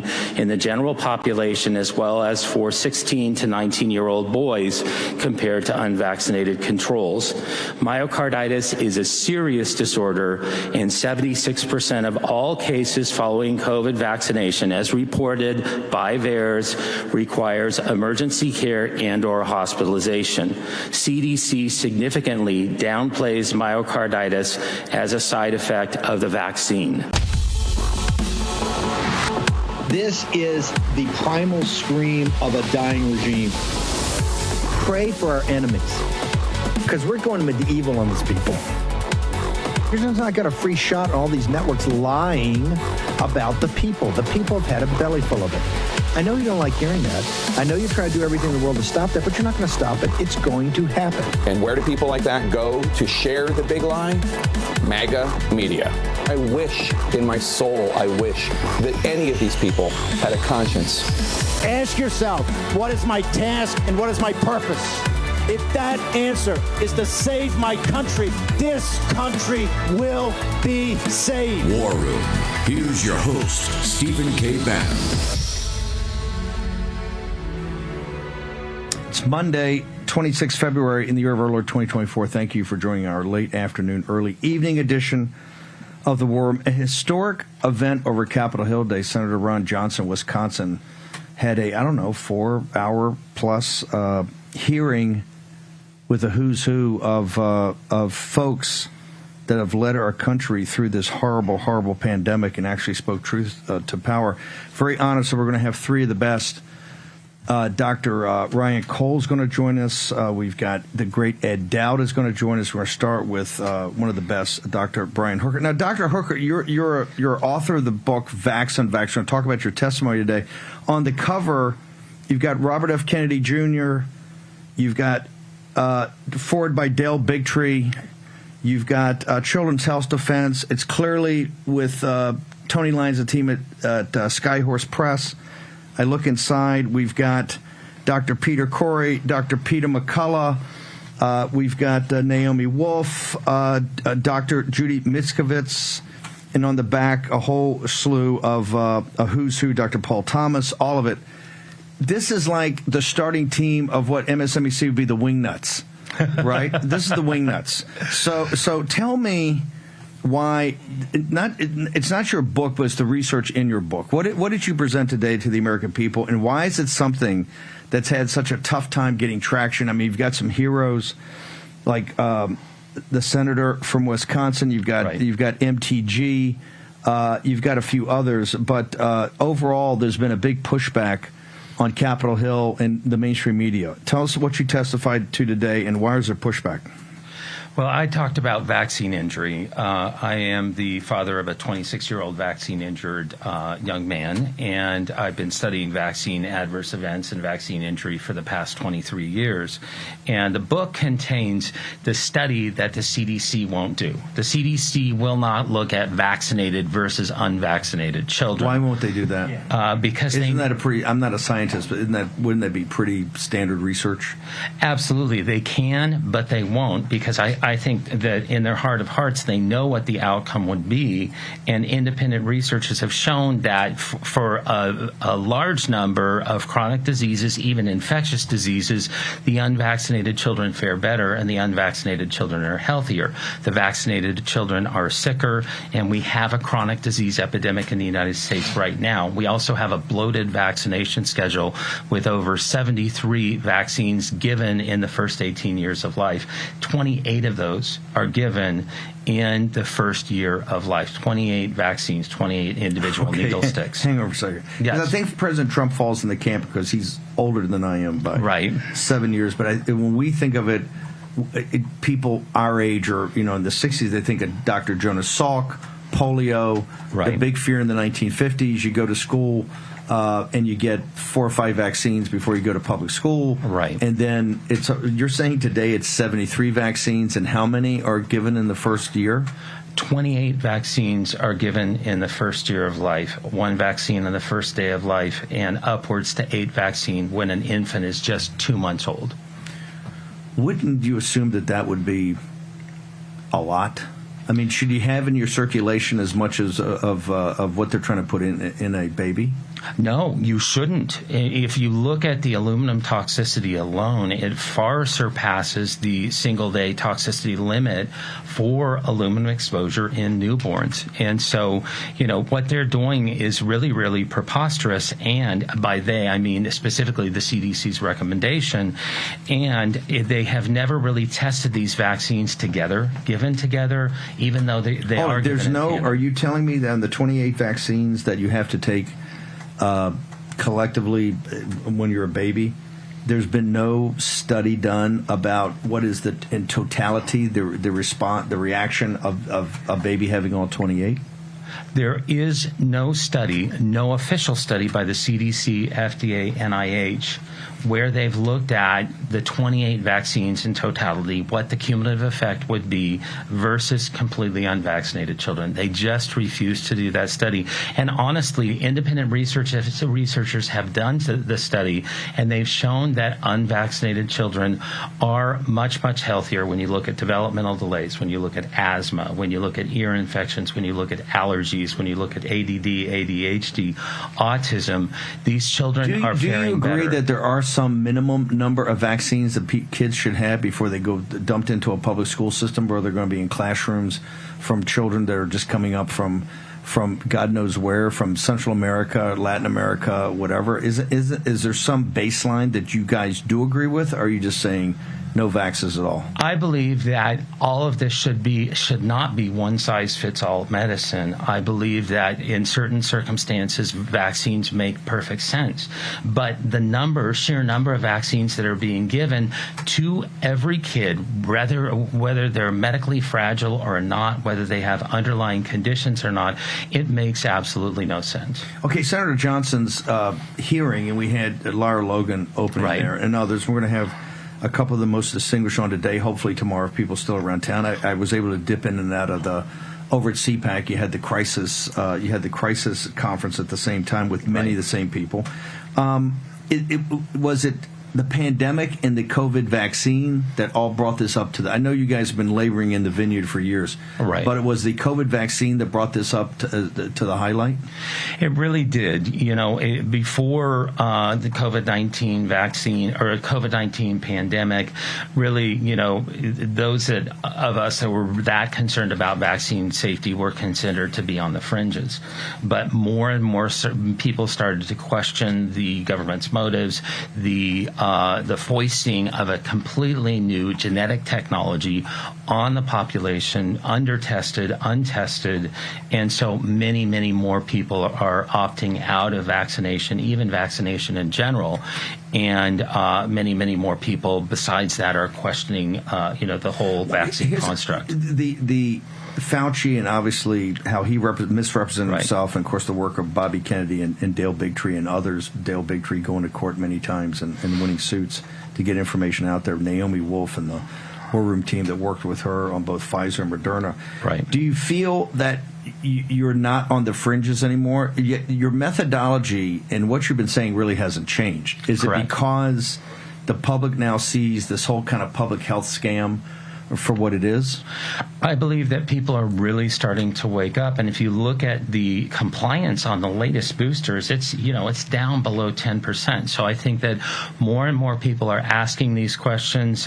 vaccine in the general population as well as for 16 to 19-year-old boys compared to unvaccinated controls. Myocarditis is a serious disorder, and 76% of all cases following COVID vaccination, as reported by VAERS, requires emergency care and/or hospitalization. CDC significantly downplays myocarditis as a side effect of the vaccine. This is the primal scream of a dying regime. Pray for our enemies, because we're going medieval on these people. You're just not got a free shot on all these networks lying about the people. The people have had a belly full of it. I know you don't like hearing that. I know you try to do everything in the world to stop that, but you're not going to stop it. It's going to happen. And where do people like that go to share the big lie? MAGA media. I wish in my soul, I wish that any of these people had a conscience. Ask yourself, what is my task and what is my purpose? If that answer is to save my country, this country will be saved. War Room. Here's your host, Stephen K. Bannon. It's Monday, 26 February in the year of our Lord 2024. Thank you for joining our late afternoon, early evening edition of the War Room. A historic event over Capitol Hill Day. Senator Ron Johnson, Wisconsin, had a, 4-hour plus hearing with a who's who of folks that have led our country through this horrible, horrible pandemic and actually spoke truth to power. Very honest, so we're going to have three of the best. Dr. Ryan Cole's going to join us. We've got the great Ed Dowd is going to join us. We're going to start with one of the best, Dr. Brian Hooker. Now, Dr. Hooker, you're author of the book Vax on Vax. We're going to talk about your testimony today. On the cover, you've got Robert F. Kennedy Jr., you've got forward by Dale Bigtree, you've got Children's Health Defense. It's clearly with Tony Lyons, the team at Skyhorse Press. I look inside. We've got Dr. Peter Corey, Dr. Peter McCullough. We've got Naomi Wolf, Dr. Judy Mitzkovitz, and on the back, a whole slew of a who's who, Dr. Paul Thomas, all of it. This is like the starting team of what MSNBC would be the Wingnuts, right? This is the Wingnuts. So tell me why it's not your book, but it's the research in your book. What did you present today to the American people, and why is it something that's had such a tough time getting traction? I mean, you've got some heroes like the senator from Wisconsin. You've got MTG. You've got a few others, but overall, there's been a big pushback on Capitol Hill and the mainstream media. Tell us what you testified to today, and why is there pushback? Well, I talked about vaccine injury. I am the father of a 26-year-old vaccine-injured young man, and I've been studying vaccine adverse events and vaccine injury for the past 23 years. And the book contains the study that the CDC won't do. The CDC will not look at vaccinated versus unvaccinated children. Why won't they do that? Because I'm not a scientist, but wouldn't that be pretty standard research? Absolutely. They can, but they won't, because I think that in their heart of hearts, they know what the outcome would be. And independent researchers have shown that for a large number of chronic diseases, even infectious diseases, the unvaccinated children fare better and the unvaccinated children are healthier. The vaccinated children are sicker, and we have a chronic disease epidemic in the United States right now. We also have a bloated vaccination schedule with over 73 vaccines given in the first 18 years of life. 28 of those are given in the first year of life. 28 vaccines, 28 individual needle sticks. Hang on for a second. Yes. I think President Trump falls in the camp because he's older than I am by 7 years. But when we think of it, people our age or in the 60s, they think of Dr. Jonas Salk, polio, the big fear in the 1950s. You go to school and you get 4 or 5 vaccines before you go to public school. Right. And then you're saying today it's 73 vaccines, and how many are given in the first year? 28 vaccines are given in the first year of life, 1 vaccine on the first day of life, and upwards to 8 vaccines when an infant is just 2 months old. Wouldn't you assume that would be a lot? I mean, should you have in your circulation as much as of what they're trying to put in a baby? No, you shouldn't. If you look at the aluminum toxicity alone, it far surpasses the single-day toxicity limit for aluminum exposure in newborns. And so, what they're doing is really, really preposterous. And by they, I mean specifically the CDC's recommendation. And they have never really tested these vaccines together, given together, even though they are there's given no. in tandem. Are you telling me that on the 28 vaccines that you have to take collectively when you're a baby, there's been no study done about what is in totality the reaction of a baby having all 28? There is no study, no official study by the CDC, FDA, NIH, where they've looked at the 28 vaccines in totality, what the cumulative effect would be versus completely unvaccinated children. They just refuse to do that study. And honestly, independent researchers have done the study, and they've shown that unvaccinated children are much, much healthier when you look at developmental delays, when you look at asthma, when you look at ear infections, when you look at allergies, when you look at ADD, ADHD, autism. These children are faring better. Do you agree that there are some minimum number of vaccines that kids should have before they go dumped into a public school system, where they're going to be in classrooms from children that are just coming up from God knows where, from Central America, Latin America, whatever? Is there some baseline that you guys do agree with, or are you just saying no vaxes at all? I believe that all of this should not be one-size-fits-all medicine. I believe that in certain circumstances, vaccines make perfect sense. But the sheer number of vaccines that are being given to every kid, whether they're medically fragile or not, whether they have underlying conditions or not, it makes absolutely no sense. Okay, Senator Johnson's hearing, and we had Lara Logan opening there, and others. We're going to have a couple of the most distinguished on today, hopefully tomorrow, if people are still around town. I was able to dip in and out of over at CPAC. You had the crisis conference at the same time with many of the same people. Was it the pandemic and the COVID vaccine that all brought this up to I know you guys have been laboring in the vineyard for years, right? But it was the COVID vaccine that brought this up to the highlight? It really did. Before the COVID-19 vaccine or COVID-19 pandemic, really, those of us that were that concerned about vaccine safety were considered to be on the fringes. But more and more people started to question the government's motives, the foisting of a completely new genetic technology on the population, under-tested, untested, and so many, many more people are opting out of vaccination, even vaccination in general, and many, many more people besides that are questioning, the whole vaccine construct. The Fauci, and obviously how he misrepresented himself, and of course the work of Bobby Kennedy and Dale Bigtree and others. Dale Bigtree going to court many times and winning suits to get information out there. Naomi Wolf and the War Room team that worked with her on both Pfizer and Moderna. Right. Do you feel that you're not on the fringes anymore? Your methodology and what you've been saying really hasn't changed. Is Correct. it because the public now sees this whole kind of public health scam for what it is? I believe that people are really starting to wake up, and if you look at the compliance on the latest boosters, it's down below 10%. So I think that more and more people are asking these questions.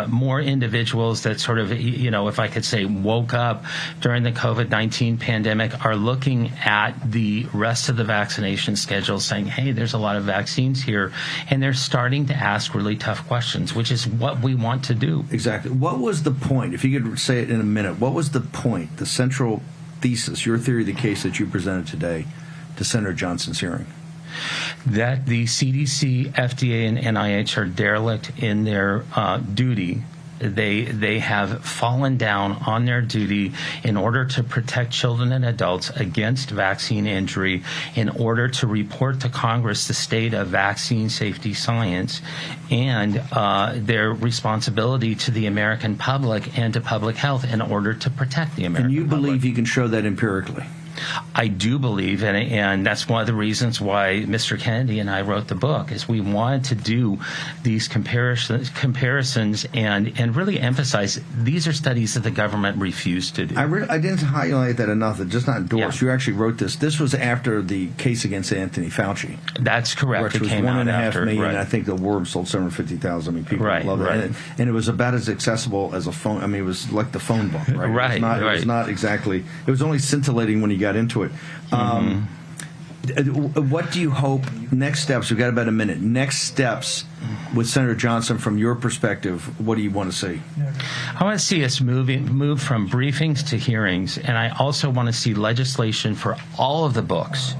More individuals that sort of, if I could say, woke up during the COVID-19 pandemic are looking at the rest of the vaccination schedule, saying, "Hey, there's a lot of vaccines here," and they're starting to ask really tough questions, which is what we want to do. Exactly. What was the point, if you could say it in a minute, what was the point, the central thesis, your theory of the case that you presented today to Senator Johnson's hearing? That the CDC, FDA, and NIH are derelict in their duty. They have fallen down on their duty in order to protect children and adults against vaccine injury, in order to report to Congress the state of vaccine safety science and their responsibility to the American public and to public health in order to protect the American public. And you believe you can show that empirically? I do believe, and that's one of the reasons why Mr. Kennedy and I wrote the book, is we wanted to do these comparisons and really emphasize these are studies that the government refused to do. I didn't highlight that enough. Just not endorse. Yeah. You actually wrote this. This was after the case against Anthony Fauci. That's correct. Which It was came out $1.5 after, million. right. I think the Worm sold 750,000. I mean, people Right, love it. right. And it was about as accessible as a phone. I mean, it was like the phone book, right? Right, It was right. not exactly. It was only scintillating when you got into it. What do you hope next steps? We've got about a minute. Next steps with Senator Johnson, from your perspective, what do you want to see? I want to see us move from briefings to hearings, and I also want to see legislation for all of the books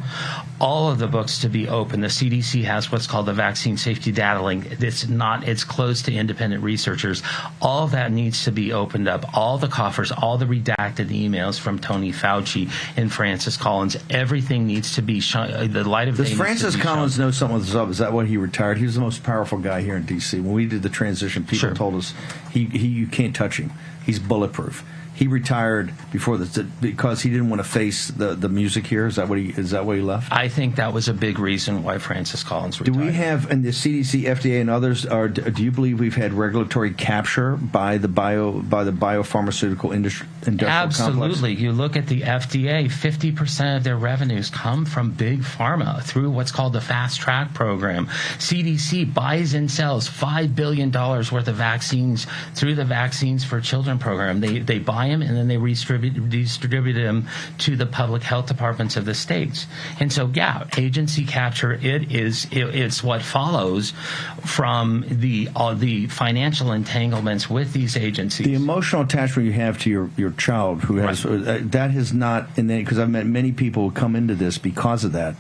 to be open. The CDC has what's called the Vaccine Safety Data Link. It's closed to independent researchers. All of that needs to be opened up. All the coffers, all the redacted emails from Tony Fauci and Francis Collins, everything needs to be the light of day. Does Francis Collins know something was up? Is that why he retired? He was the most powerful guy here in D.C. When we did the transition, people told us you can't touch him. He's bulletproof. He retired before because he didn't want to face the music here. Is that what he left? I think that was a big reason why Francis Collins retired. Do we have, in the CDC, FDA, and others, do you believe we've had regulatory capture by the biopharmaceutical industrial Absolutely. complex? You look at the FDA, 50% of their revenues come from big pharma through what's called the Fast Track program. CDC buys and sells $5 billion worth of vaccines through the Vaccines for Children program. They buy them and then they distribute them to the public health departments of the states. And so, yeah, agency capture, it's what follows from the financial entanglements with these agencies. The emotional attachment you have to your child who has that has not, because I've met many people who come into this because of that.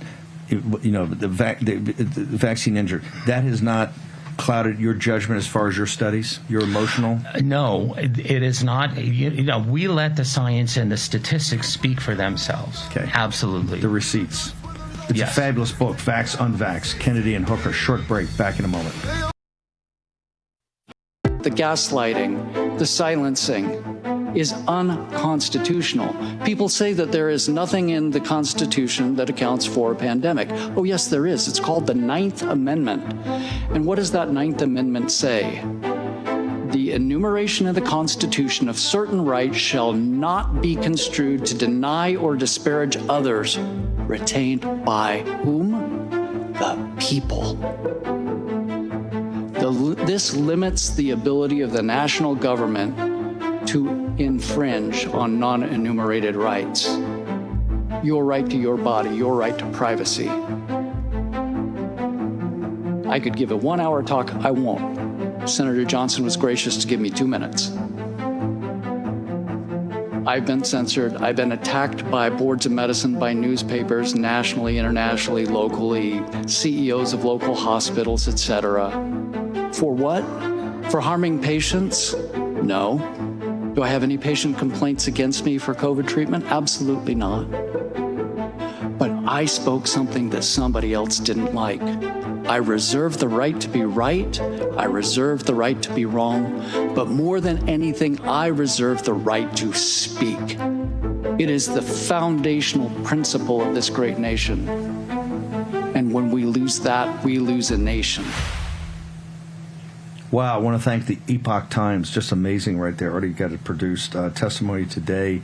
The vaccine injury, that has not clouded your judgment as far as your studies, your emotional? No, it is not. We let the science and the statistics speak for themselves. Okay. Absolutely. The receipts. It's Yes. a fabulous book, Vax, Unvax, Kennedy and Hooker. Short break, back in a moment. The gaslighting, the silencing is unconstitutional. People say that there is nothing in the Constitution that accounts for a pandemic. Oh, yes, there is. It's called the Ninth Amendment. And what does that Ninth Amendment say? The enumeration of the Constitution of certain rights shall not be construed to deny or disparage others, retained by whom? The people. This limits the ability of the national government to infringe on non-enumerated rights. Your right to your body, your right to privacy. I could give a 1-hour talk, I won't. Senator Johnson was gracious to give me 2 minutes. I've been censored. I've been attacked by boards of medicine, by newspapers, nationally, internationally, locally, CEOs of local hospitals, etc. For what? For harming patients? No. Do I have any patient complaints against me for COVID treatment? Absolutely not. But I spoke something that somebody else didn't like. I reserve the right to be right. I reserve the right to be wrong. But more than anything, I reserve the right to speak. It is the foundational principle of this great nation. And when we lose that, we lose a nation. Wow, I want to thank the Epoch Times. Just amazing right there. Already got it produced. Testimony today.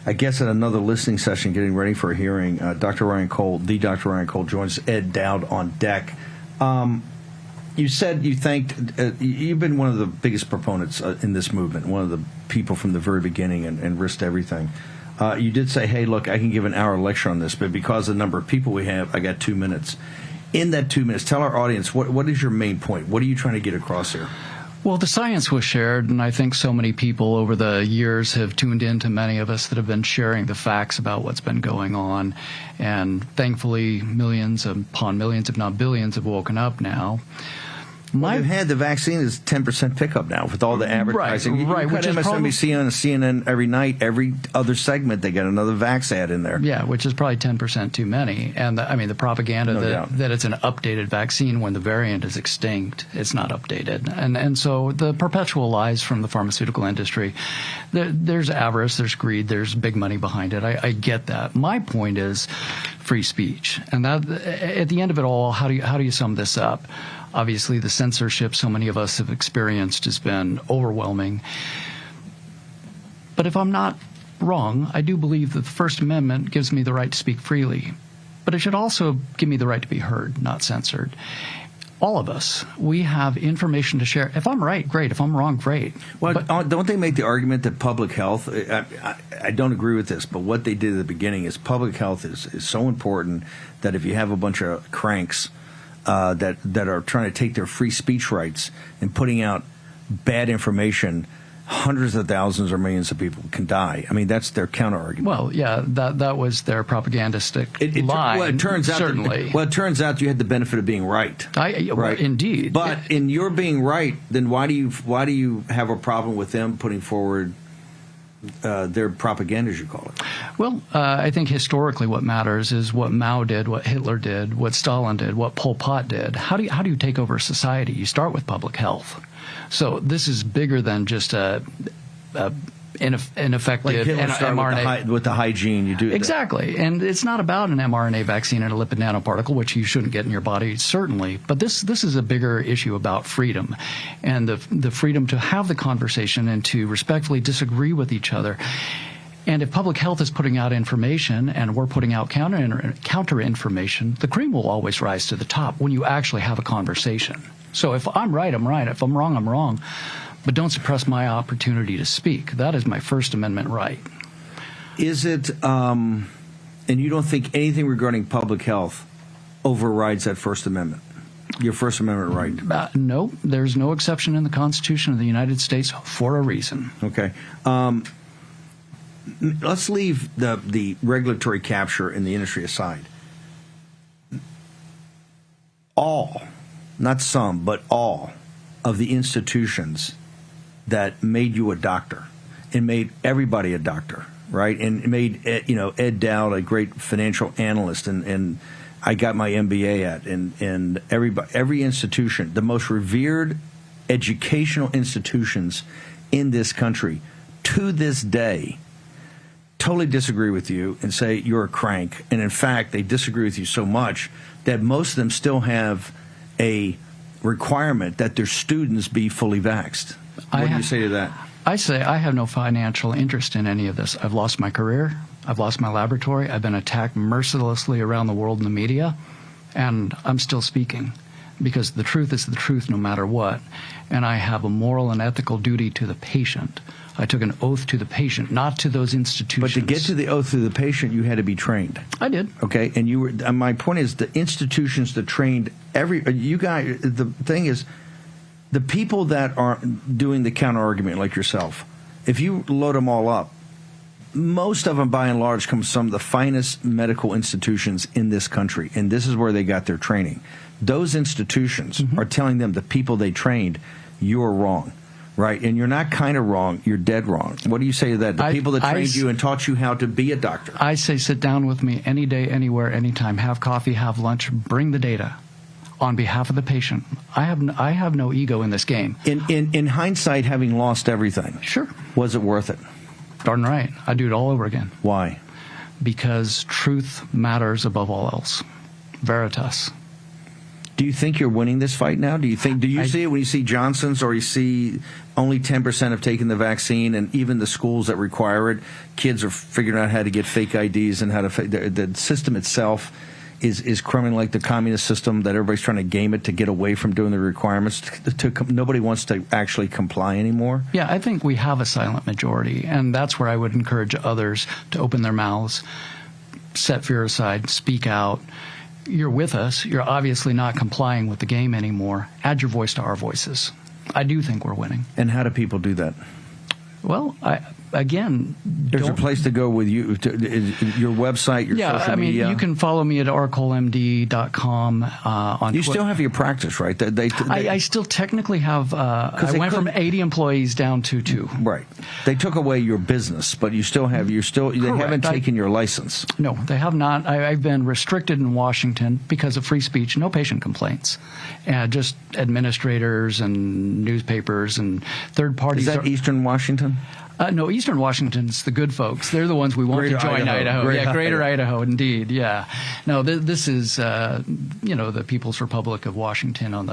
I guess at another listening session, getting ready for a hearing, Dr. Ryan Cole, the Dr. Ryan Cole, joins Ed Dowd on deck. You said you thanked, you've been one of the biggest proponents in this movement, one of the people from the very beginning and risked everything. You did say, hey, look, I can give an hour lecture on this, but because of the number of people we have, I got 2 minutes. In that 2 minutes, tell our audience, what is your main point? What are you trying to get across here? Well, the science was shared, and I think so many people over the years have tuned in to many of us that have been sharing the facts about what's been going on. And thankfully, millions upon millions, if not billions, have woken up now. They've had the vaccine is 10% pickup now with all the advertising. Right, You which is MSNBC on CNN every night, every other segment, they got another vax ad in there. Yeah, which is probably 10% too many. And the propaganda that it's an updated vaccine when the variant is extinct, it's not updated. And so the perpetual lies from the pharmaceutical industry, there's avarice, there's greed, there's big money behind it. I get that. My point is free speech. And that, at the end of it all, how do you sum this up? Obviously, the censorship so many of us have experienced has been overwhelming. But if I'm not wrong, I do believe that the First Amendment gives me the right to speak freely. But it should also give me the right to be heard, not censored. All of us, we have information to share. If I'm right, great. If I'm wrong, great. Well, don't they make the argument that public health, I don't agree with this, but what they did at the beginning is public health is so important that if you have a bunch of cranks that are trying to take their free speech rights and putting out bad information, hundreds of thousands or millions of people can die. I mean, that's their counter argument. Well, yeah, that was their propagandistic lie. Well, it turns out certainly. It turns out you had the benefit of being right. Right, indeed. But in your being right, then why do you have a problem with them putting forward their propaganda, as you call it? Well, I think historically what matters is what Mao did, what Hitler did, what Stalin did, what Pol Pot did. How do you take over society? You start with public health. So this is bigger than just ineffective like mRNA. With the hygiene, you do exactly. And it's not about an mRNA vaccine and a lipid nanoparticle, which you shouldn't get in your body, certainly. But this is a bigger issue about freedom and the freedom to have the conversation and to respectfully disagree with each other. And if public health is putting out information and we're putting out counter information, the cream will always rise to the top when you actually have a conversation. So if I'm right, I'm right. If I'm wrong, I'm wrong. But don't suppress my opportunity to speak. That is my First Amendment right. Is it, and you don't think anything regarding public health overrides that First Amendment? Your First Amendment right? No, there's no exception in the Constitution of the United States for a reason. Okay. Let's leave the regulatory capture in the industry aside. All, not some, but all of the institutions that made you a doctor and made everybody a doctor, right? And made Ed Dowd a great financial analyst, and I got my MBA at, and every institution, the most revered educational institutions in this country, to this day, totally disagree with you and say you're a crank. And in fact, they disagree with you so much that most of them still have a requirement that their students be fully vaxxed. What do you say to that? I say I have no financial interest in any of this. I've lost my career. I've lost my laboratory. I've been attacked mercilessly around the world in the media, and I'm still speaking because the truth is the truth no matter what. And I have a moral and ethical duty to the patient. I took an oath to the patient, not to those institutions. But to get to the oath to the patient, you had to be trained. I did. Okay, and you were. My point is, the institutions that trained you guys. The thing is, the people that are doing the counter argument, like yourself, if you load them all up, most of them, by and large, come from some of the finest medical institutions in this country, and this is where they got their training. Those institutions are telling them, the people they trained, you're wrong. Right, and you're not kind of wrong, you're dead wrong. What do you say to that? The people that trained you and taught you how to be a doctor. I say sit down with me any day, anywhere, anytime. Have coffee, have lunch, bring the data on behalf of the patient. I have no ego in this game. In hindsight, having lost everything, sure, was it worth it? Darn right. I'd do it all over again. Why? Because truth matters above all else. Veritas. Do you think you're winning this fight now? Do you see it when you see Johnson's, or you see only 10% have taken the vaccine, and even the schools that require it, kids are figuring out how to get fake IDs and how to the system itself is criminal, like the communist system that everybody's trying to game it to get away from doing the requirements. Nobody wants to actually comply anymore. Yeah, I think we have a silent majority, and that's where I would encourage others to open their mouths, set fear aside, speak out. You're with us. You're obviously not complying with the game anymore. Add your voice to our voices. I do think we're winning. And how do people do that? Well, again, There's a place to go with you, your website, your social I mean, media. you can follow me at arcolemd.com on You Twitter. still have your practice, right? I still technically have. I they went from couldn't- 80 employees down to 2. Right. They took away your business, but you still have. They Correct. haven't taken your license. No, they have not. I've been restricted in Washington because of free speech. No patient complaints. Just administrators and newspapers and third parties. Is that Eastern Washington? No, Eastern Washington's the good folks. They're the ones we want Greater to join Idaho. Idaho. Greater Idaho, indeed. Yeah. No, this is the People's Republic of Washington on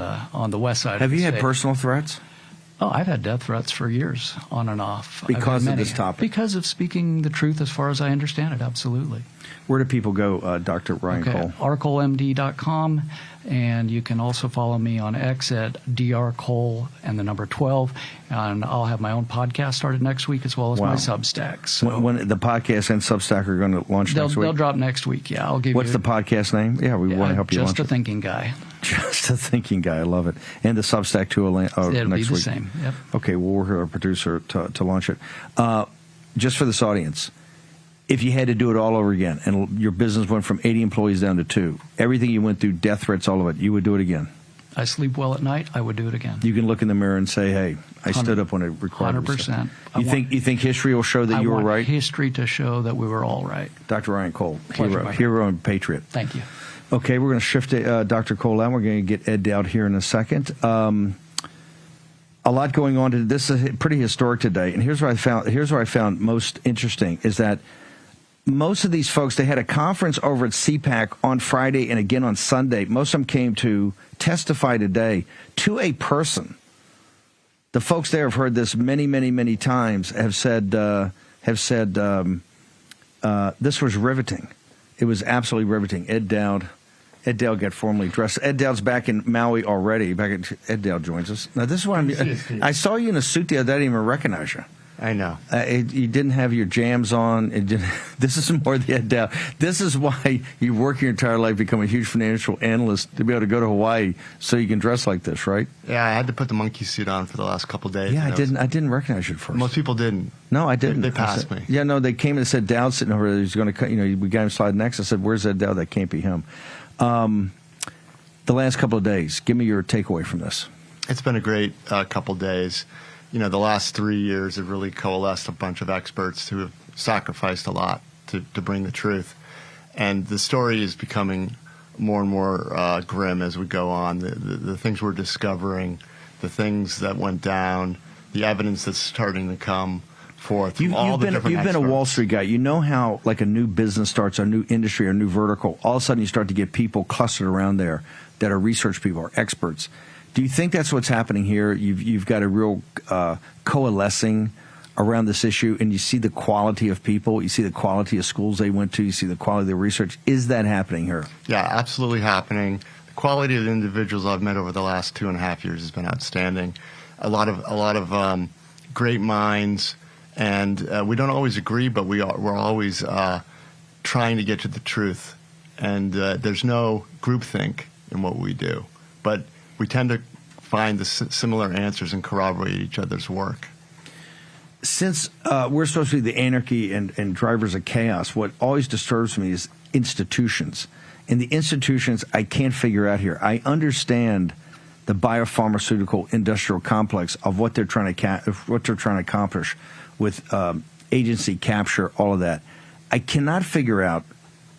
the west side. Have of the you had state. personal threats? Oh, I've had death threats for years, on and off. I've Because had of many. this topic? Because of speaking the truth as far as I understand it, absolutely. Where do people go, Dr. Ryan Cole? arcolemd.com, and you can also follow me on X at drcole and the number 12, and I'll have my own podcast started next week as well as Wow. my Substack. So When the podcast and Substack are going to launch next week? they'll drop next week. Yeah, I'll give What's you. the podcast name? Yeah, we want to help you Just launch a it. Thinking Guy. Just a thinking guy. I love it. And the Substack too. It'll Next be the week. same. Yep. Okay, we'll work with our producer to launch it. Just for this audience, if you had to do it all over again, and your business went from 80 employees down to 2, everything you went through, death threats, all of it, you would do it again. I sleep well at night. I would do it again. You can look in the mirror and say, "Hey, I stood up when it required." 100%. You think history will show that you were I want right, history to show that we were all right. Dr. Ryan Cole, Pleasure, my hero and patriot. Thank you. Okay, we're going to shift to Dr. Cole out. We're going to get Ed out here in a second. A lot going on today. This is pretty historic today, and here's what I found most interesting is that most of these folks, they had a conference over at CPAC on Friday and again on Sunday. Most of them came to testify today to a person. The folks there have heard this many, many, many times. Have said this was riveting. It was absolutely riveting. Ed Dowd got formally dressed. Ed Dowd's back in Maui already. Ed Dowd joins us. Now, this is what I saw you in a suit the other day. I didn't even recognize you. I know. You didn't have your jams on. This is more the Ed Dowd. This is why you work your entire life, become a huge financial analyst, to be able to go to Hawaii so you can dress like this, right? Yeah, I had to put the monkey suit on for the last couple of days. Yeah, I didn't recognize you at first. Most people didn't. No, I didn't. They passed me. Yeah, no, they came and said Dowd sitting over there. He's going to cut. We got him slide next. I said, "Where's Ed Dowd? That can't be him." The last couple of days, give me your takeaway from this. It's been a great couple of days. The last 3 years have really coalesced a bunch of experts who have sacrificed a lot to bring the truth. And the story is becoming more and more grim as we go on. The things we're discovering, the things that went down, the evidence that's starting to come forth. You've been a Wall Street guy. You know how, like, a new business starts, a new industry, or a new vertical. All of a sudden, you start to get people clustered around there that are research people or experts. Do you think that's what's happening here? You've got a real coalescing around this issue, and you see the quality of people, you see the quality of schools they went to, you see the quality of the research. Is that happening here? Yeah, absolutely happening. The quality of the individuals I've met over the last 2.5 years has been outstanding. A lot of great minds, and we don't always agree, but we're always trying to get to the truth. And there's no groupthink in what we do, but we tend to find the similar answers and corroborate each other's work. Since we're supposed to be the anarchy and drivers of chaos, what always disturbs me is institutions. And the institutions I can't figure out here. I understand the biopharmaceutical industrial complex of what they're trying to accomplish with agency capture, all of that. I cannot figure out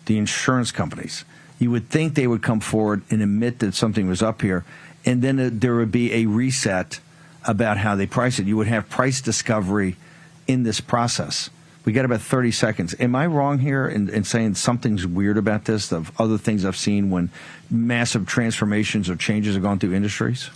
the insurance companies. You would think they would come forward and admit that something was up here, and then there would be a reset about how they price it. You would have price discovery in this process. We got about 30 seconds. Am I wrong here in saying something's weird about this, of other things I've seen when massive transformations or changes have gone through industries?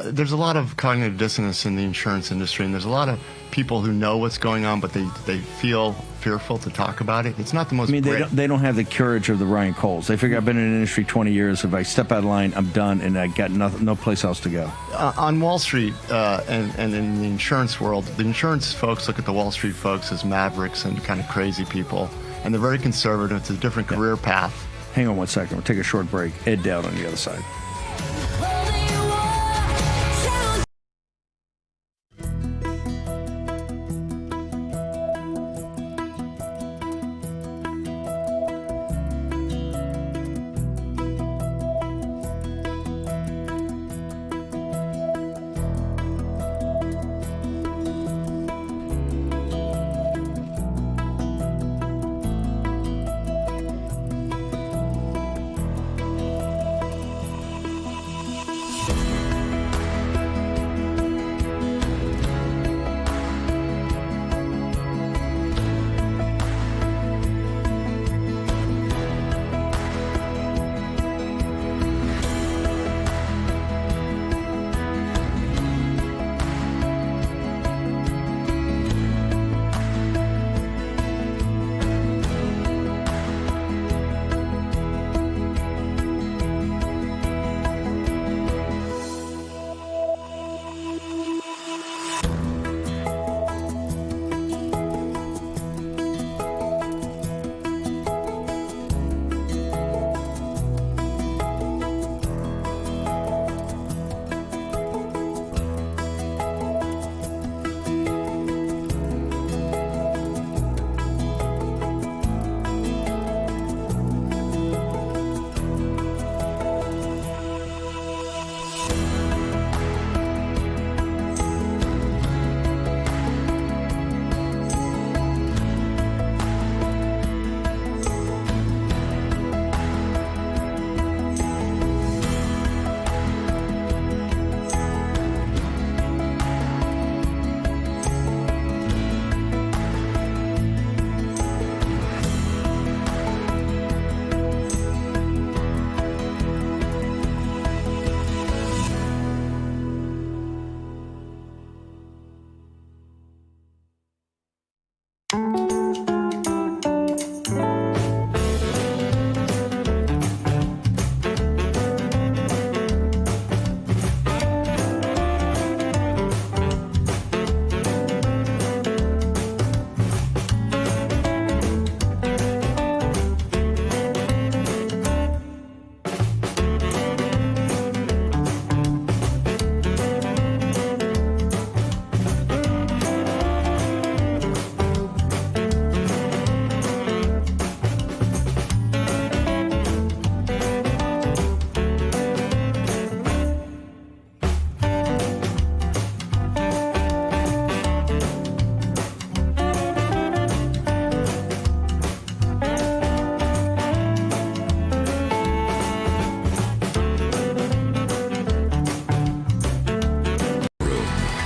There's a lot of cognitive dissonance in the insurance industry, and there's a lot of people who know what's going on, but they feel fearful to talk about it. It's not the most great. They don't have the courage of the Ryan Coles. They figure, I've been in an industry 20 years. If I step out of line, I'm done, and I got no place else to go. On Wall Street and in the insurance world, the insurance folks look at the Wall Street folks as mavericks and kind of crazy people, and they're very conservative. It's a different career path. Hang on 1 second. We'll take a short break. Ed Dowd on the other side.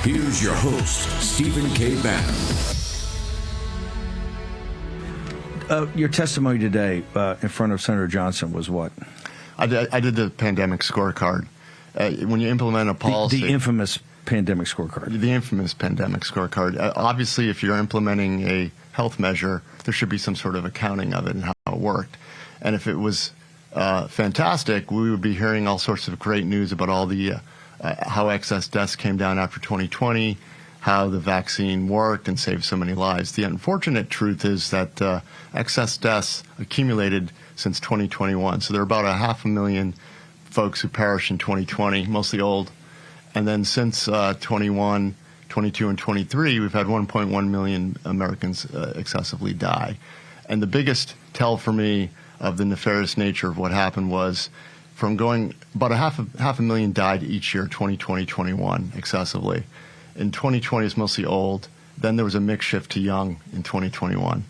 Here's your host, Stephen K. Bannon. Your testimony today in front of Senator Johnson was what? I did the pandemic scorecard. When you implement a policy... The infamous pandemic scorecard. The infamous pandemic scorecard. Obviously, if you're implementing a health measure, there should be some sort of accounting of it and how it worked. And if it was fantastic, we would be hearing all sorts of great news about all the how excess deaths came down after 2020, how the vaccine worked and saved so many lives. The unfortunate truth is that excess deaths accumulated since 2021. So there are about 500,000 folks who perished in 2020, mostly old. And then since 21, 22, and 23, we've had 1.1 million Americans excessively die. And the biggest tell for me of the nefarious nature of what happened was from going about half a million died each year, 2020, 21, excessively. In 2020, it's mostly old. Then there was a mix shift to young in 2021.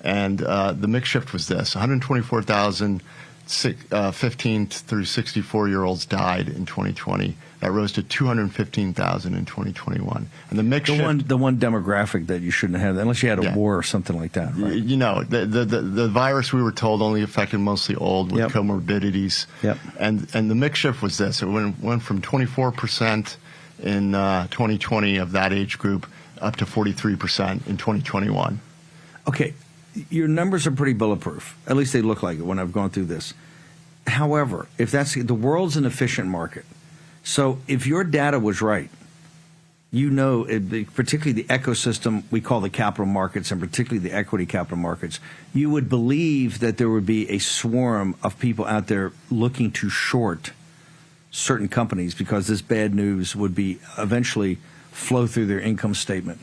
And the mix shift was this: 124,000 15 through 64-year-olds died in 2020. That rose to 215,000 in 2021. And the mix shift, the one demographic that you shouldn't have, unless you had a war or something like that, right? You know, the virus, we were told, only affected mostly old with comorbidities. Yep. And the mix shift was this: it went from 24% in 2020 of that age group up to 43% in 2021. Okay, your numbers are pretty bulletproof. At least they look like it when I've gone through this. However, if that's the world's an efficient market. So if your data was right, you know, particularly the ecosystem we call the capital markets, and particularly the equity capital markets, you would believe that there would be a swarm of people out there looking to short certain companies because this bad news would be eventually flow through their income statement,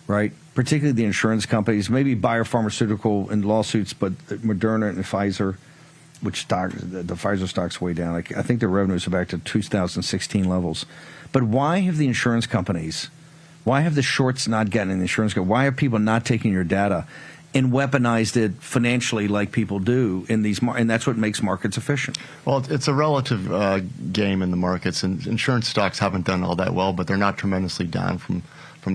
right? Particularly the insurance companies, maybe biopharmaceutical and lawsuits, but Moderna and Pfizer, which the Pfizer stock's way down. I think their revenues are back to 2016 levels. But why have the insurance companies, why have the shorts not gotten in the insurance company? Why are people not taking your data and weaponized it financially like people do in these and that's what makes markets efficient? Well, it's a relative game in the markets, and insurance stocks haven't done all that well, but they're not tremendously down from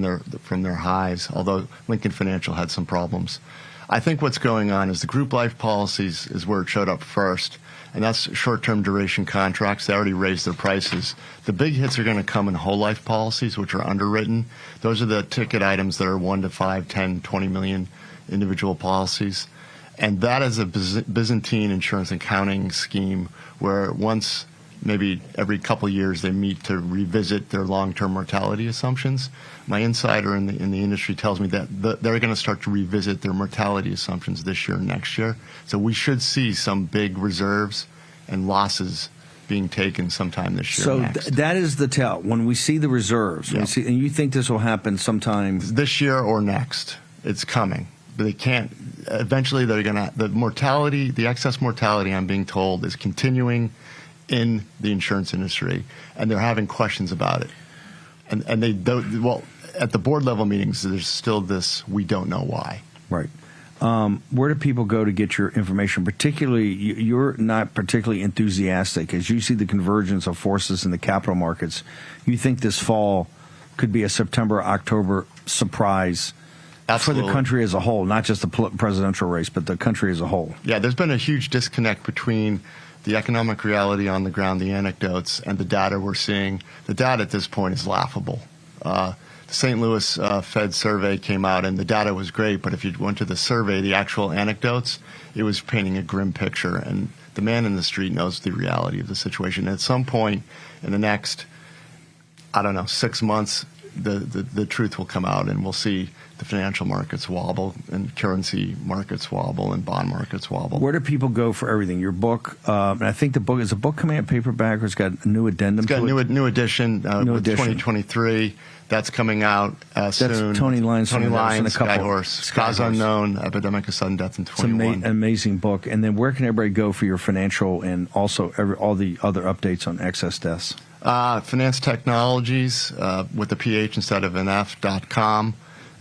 their highs, although Lincoln Financial had some problems. I think what's going on is the group life policies is where it showed up first, and that's short-term duration contracts. They already raised their prices. The big hits are going to come in whole life policies, which are underwritten. Those are the ticket items that are 1 to 5, 10, 20 million individual policies. And that is a Byzantine insurance accounting scheme where once maybe every couple of years they meet to revisit their long-term mortality assumptions. My insider in the industry tells me that they're going to start to revisit their mortality assumptions this year and next year. So we should see some big reserves and losses being taken sometime this year. So next. That is the tell. When we see the reserves, and you think this will happen sometime this year or next, it's coming. But they can't. Eventually, they're going to the excess mortality, I'm being told, is continuing in the insurance industry, and they're having questions about it. And they don't. Well, at the board level meetings, there's still this: we don't know why. Right. Where do people go to get your information? Particularly, you're not particularly enthusiastic as you see the convergence of forces in the capital markets. You think this fall could be a September, October surprise. Absolutely. For the country as a whole, not just the presidential race, but the country as a whole. Yeah, there's been a huge disconnect between the economic reality on the ground, the anecdotes, and the data we're seeing. The data at this point is laughable. The St. Louis Fed survey came out, and the data was great, but if you went to the survey, the actual anecdotes, it was painting a grim picture. And the man in the street knows the reality of the situation. At some point in the next, 6 months, the truth will come out, and we'll see the financial markets wobble, and currency markets wobble, and bond markets wobble. Where do people go for everything? Your book, and I think is a book coming out paperback, or it's got a new addendum. It's got a new edition. 2023. That's coming out soon. That's Tony Lyons. Tony Lyons, Skyhorse. Cause Unknown, Epidemic of Sudden Death in 21. It's an amazing book. And then where can everybody go for your financial and also all the other updates on excess deaths? Finance Technologies with a PH instead of an F.com.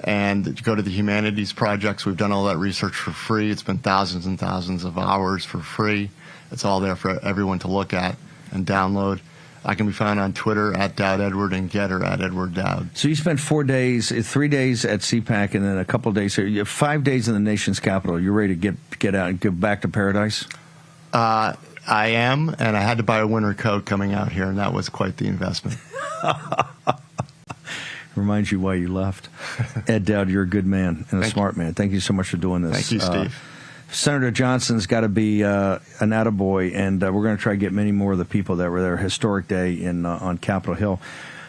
And go to the Humanities Projects. We've done all that research for free. It's been thousands and thousands of hours for free. It's all there for everyone to look at and download. I can be found on Twitter at Dowd Edward and Getter at Edward Dowd. So you spent 4 days, 3 days at CPAC, and then a couple of days here. You have 5 days in the nation's capital. You're ready to get out and get back to paradise? I am, and I had to buy a winter coat coming out here, and that was quite the investment. Reminds you why you left. Ed Dowd, you're a good man and a smart man. Thank you so much for doing this. Thank you, Steve. Senator Johnson's got to be an attaboy, and we're going to try to get many more of the people that were there. Historic day on Capitol Hill.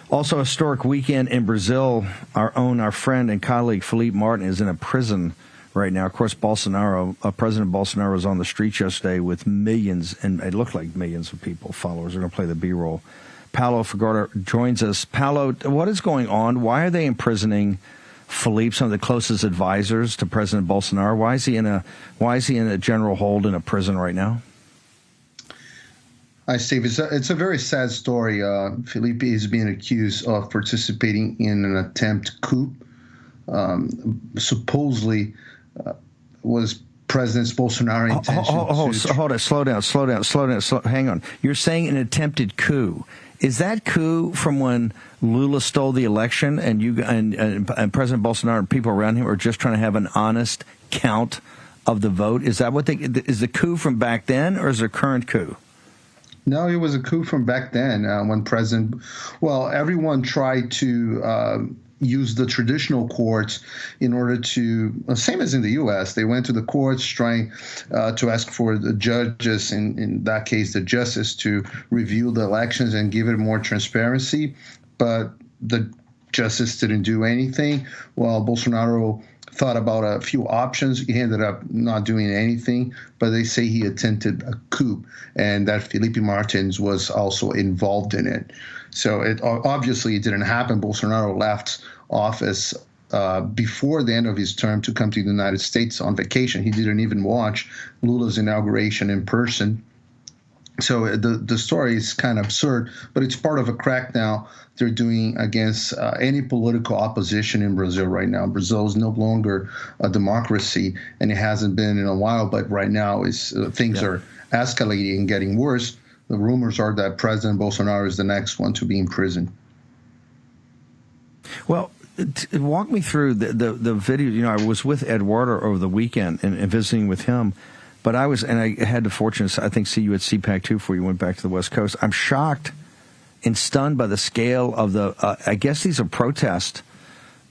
Also, historic weekend in Brazil. Our friend and colleague Felipe Martin is in a prison right now. Of course, President Bolsonaro was on the streets yesterday with millions, and it looked like millions of people, followers. We're going to play the B-roll. Paulo Figueroa joins us. Paulo, what is going on? Why are they imprisoning Felipe, some of the closest advisors to President Bolsonaro? Why is he in a general hold in a prison right now? Hi, Steve. It's a very sad story. Felipe is being accused of participating in an attempt coup. Supposedly was President Bolsonaro's intention. Hold it. Slow down. Hang on. You're saying an attempted coup. Is that coup from when Lula stole the election and President Bolsonaro and people around him are just trying to have an honest count of the vote? Is that what is the coup from back then, or is it a current coup? No, it was a coup from back then when everyone tried to use the traditional courts in order to, same as in the U.S., they went to the courts trying to ask for the judges, in that case the justice, to review the elections and give it more transparency. But the justice didn't do anything. Well, Bolsonaro thought about a few options. He ended up not doing anything, but they say he attempted a coup and that Felipe Martins was also involved in it. So it didn't happen. Bolsonaro left office before the end of his term to come to the United States on vacation. He didn't even watch Lula's inauguration in person. So the story is kind of absurd, but it's part of a crackdown they're doing against any political opposition in Brazil right now. Brazil is no longer a democracy, and it hasn't been in a while, but right now things are escalating and getting worse. The rumors are that President Bolsonaro is the next one to be in prison. Well, walk me through the video. You know, I was with Eduardo over the weekend and visiting with him. But I had the fortune to, I think, see you at CPAC too before you went back to the West Coast. I'm shocked and stunned by the scale of I guess these are protests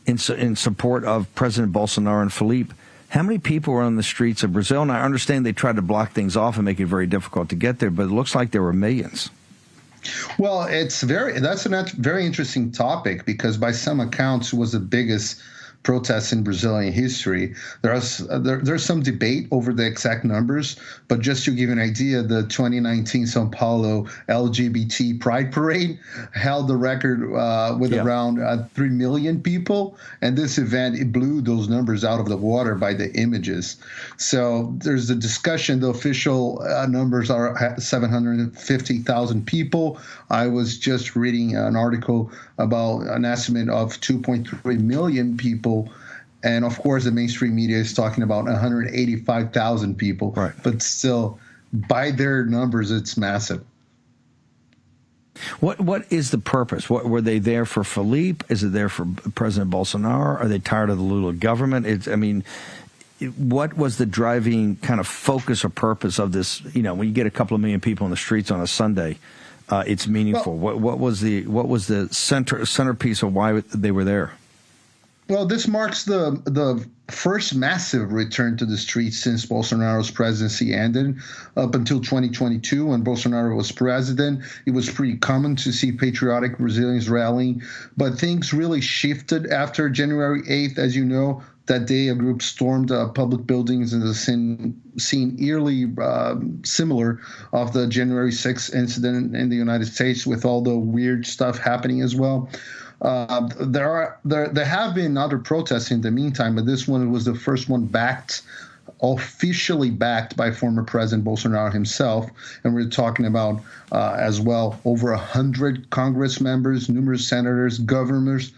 in support of President Bolsonaro and Felipe. How many people were on the streets of Brazil? And I understand they tried to block things off and make it very difficult to get there, but it looks like there were millions. Well, that's a very interesting topic because by some accounts it was the biggest protests in Brazilian history. There's some debate over the exact numbers, but just to give you an idea, the 2019 São Paulo LGBT Pride Parade held the record with around 3 million people, and this event, it blew those numbers out of the water by the images. So there's a discussion. The official numbers are 750,000 people. I was just reading an article about an estimate of 2.3 million people. And, of course, the mainstream media is talking about 185,000 people. Right. But still, by their numbers, it's massive. What is the purpose? Were they there for Felipe? Is it there for President Bolsonaro? Are they tired of the Lula government? What was the driving kind of focus or purpose of this? You know, when you get a couple of million people in the streets on a Sunday, it's meaningful. Well, what was the centerpiece of why they were there? Well, this marks the first massive return to the streets since Bolsonaro's presidency ended. Up until 2022, when Bolsonaro was president, it was pretty common to see patriotic Brazilians rallying. But things really shifted after January 8th. As you know, that day a group stormed public buildings in the scene eerily similar of the January 6th incident in the United States, with all the weird stuff happening as well. There have been other protests in the meantime, but this one was the first one officially backed by former President Bolsonaro himself. And we're talking about as well over 100 Congress members, numerous senators, governors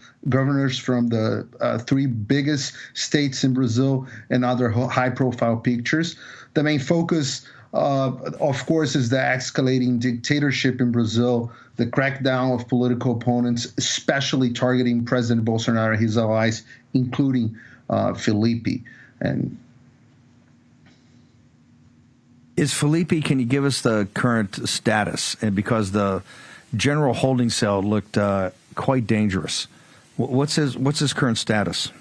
from the 3 biggest states in Brazil, and other high-profile pictures. The main focus, of course, is the escalating dictatorship in Brazil the crackdown of political opponents, especially targeting President Bolsonaro and his allies, including Felipe. And is Felipe, can you give us the current status? And because the general holding cell looked quite dangerous. What's his current status?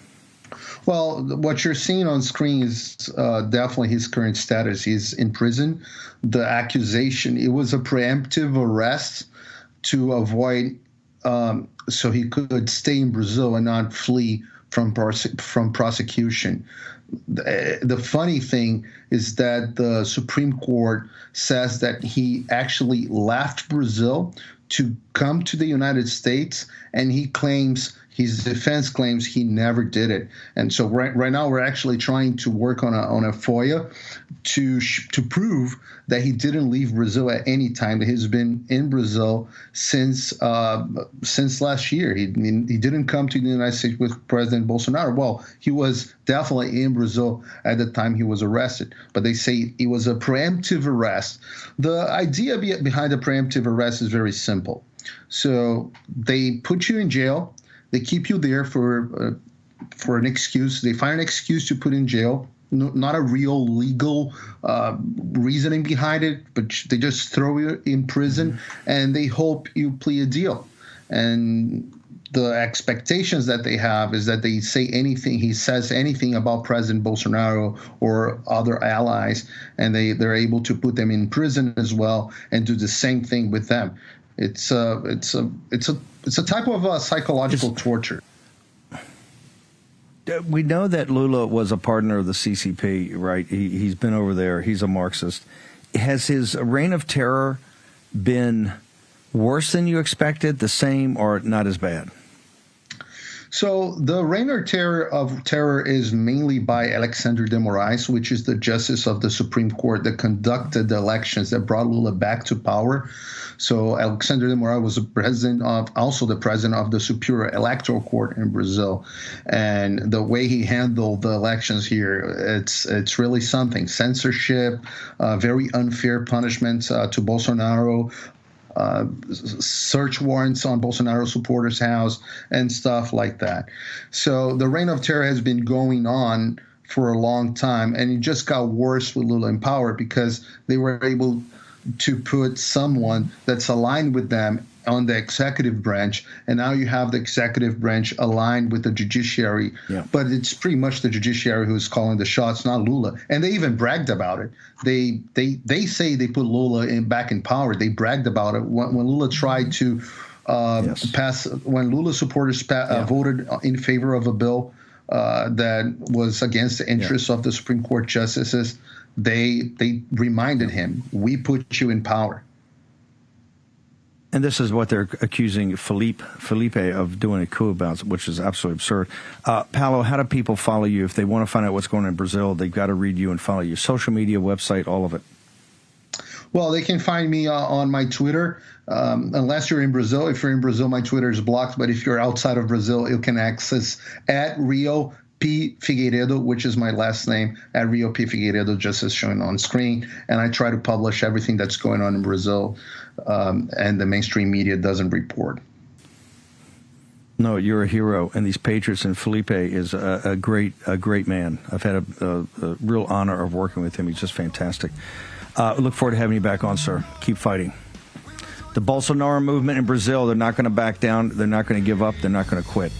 Well, what you're seeing on screen is definitely his current status. He's in prison. The accusation, it was a preemptive arrest to avoid, so he could stay in Brazil and not flee from prosecution. The funny thing is that the Supreme Court says that he actually left Brazil to come to the United States, and his defense claims he never did it. And so right now we're actually trying to work on a FOIA to prove that he didn't leave Brazil at any time. He's been in Brazil since last year. He didn't come to the United States with President Bolsonaro. Well, he was definitely in Brazil at the time he was arrested, but they say it was a preemptive arrest. The idea behind a preemptive arrest is very simple. So they put you in jail. They keep you there for an excuse. They find an excuse to put in jail, not a real legal reasoning behind it, but they just throw you in prison, and they hope you plea a deal. And the expectations that they have is that he says anything about President Bolsonaro or other allies, and they're able to put them in prison as well and do the same thing with them. It's a type of psychological torture. We know that Lula was a partner of the CCP, right? He's been over there. He's a Marxist. Has his reign of terror been worse than you expected, the same, or not as bad? So the reign of terror is mainly by Alexandre de Moraes, which is the justice of the Supreme Court that conducted the elections that brought Lula back to power. So Alexandre de Moraes was also the president of the Superior Electoral Court in Brazil. And the way he handled the elections here, it's really something. Censorship, very unfair punishments to Bolsonaro, search warrants on Bolsonaro supporters' house and stuff like that. So the reign of terror has been going on for a long time, and it just got worse with Lula in power because they were able to put someone that's aligned with them on the executive branch, and now you have the executive branch aligned with the judiciary. Yeah. But it's pretty much the judiciary who's calling the shots, not Lula. And they even bragged about it. They say they put Lula back in power. They bragged about it when Lula tried to pass. When Lula supporters voted in favor of a bill that was against the interests of the Supreme Court justices, they reminded him, "We put you in power." And this is what they're accusing Felipe of doing a coup about, which is absolutely absurd. Paulo, how do people follow you? If they want to find out what's going on in Brazil, they've got to read you and follow you. Social media, website, all of it. Well, they can find me on my Twitter, unless you're in Brazil. If you're in Brazil, my Twitter is blocked. But if you're outside of Brazil, you can access at Rio P. Figueiredo, which is my last name, at Rio P. Figueiredo, just as shown on screen. And I try to publish everything that's going on in Brazil, and the mainstream media doesn't report. No, you're a hero, and these patriots, and Felipe is a great man. I've had a real honor of working with him. He's just fantastic. Look forward to having you back on, sir. Keep fighting. The Bolsonaro movement in Brazil, they're not going to back down. They're not going to give up. They're not going to quit.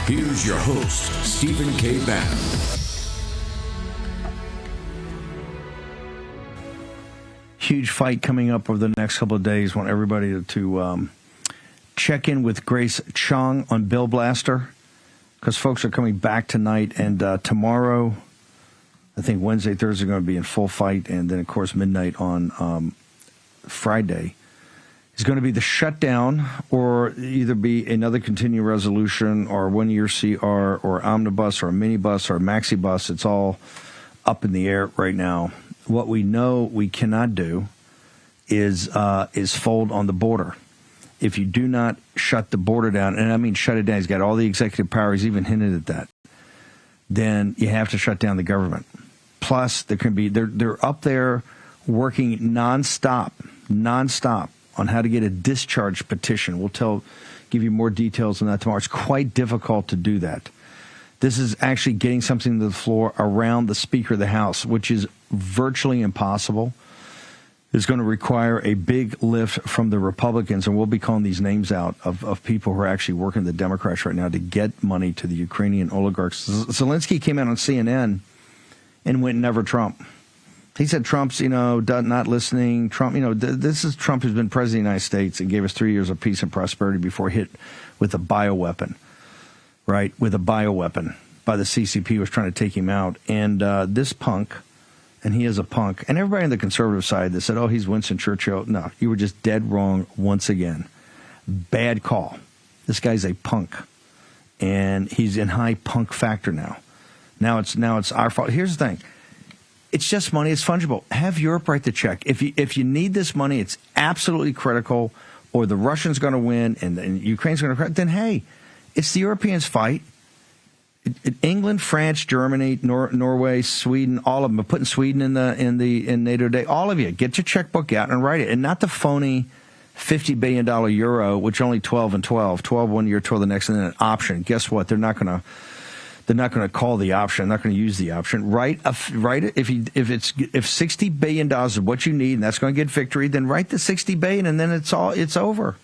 Here's your host, Stephen K. Bannon. Huge fight coming up over the next couple of days. Want everybody to check in with Grace Chung on Bill Blaster, because folks are coming back tonight and tomorrow. I think Wednesday, Thursday are going to be in full fight, and then, of course, midnight on Friday is going to be the shutdown, or either be another continuing resolution or 1 year CR or omnibus or a minibus or a maxi bus. It's all up in the air right now. What we know we cannot do is fold on the border. If you do not shut the border down, and I mean shut it down, he's got all the executive power, he's even hinted at that, then you have to shut down the government. Plus, they're up there working nonstop on how to get a discharge petition. We'll give you more details on that tomorrow. It's quite difficult to do that. This is actually getting something to the floor around the Speaker of the House, which is virtually impossible. It's going to require a big lift from the Republicans, and we'll be calling these names out of people who are actually working the Democrats right now to get money to the Ukrainian oligarchs. Zelensky came out on CNN and went never Trump. He said Trump's, not listening. Trump, this is Trump who's been president of the United States and gave us 3 years of peace and prosperity before hit with a bioweapon, right? With a bioweapon by the CCP was trying to take him out. And this punk, and he is a punk, and everybody on the conservative side that said, oh, he's Winston Churchill. No, you were just dead wrong once again. Bad call. This guy's a punk, and he's in high punk factor now. Now it's our fault. Here's the thing. It's just money. It's fungible. Have Europe write the check. If you need this money, it's absolutely critical, or the Russians going to win and Ukraine's going to, then hey, it's the Europeans' fight. England, France, Germany, Norway, Sweden, all of them are putting Sweden in NATO Day. All of you, get your checkbook out and write it, and not the phony $50 billion euro, which only 12 and 12 1 year, 12 the next, and then an option. Guess what? They're not going to call the option. They're not going to use the option. Write it. If $60 billion is what you need, and that's going to get victory, then write the $60 billion, and then it's over.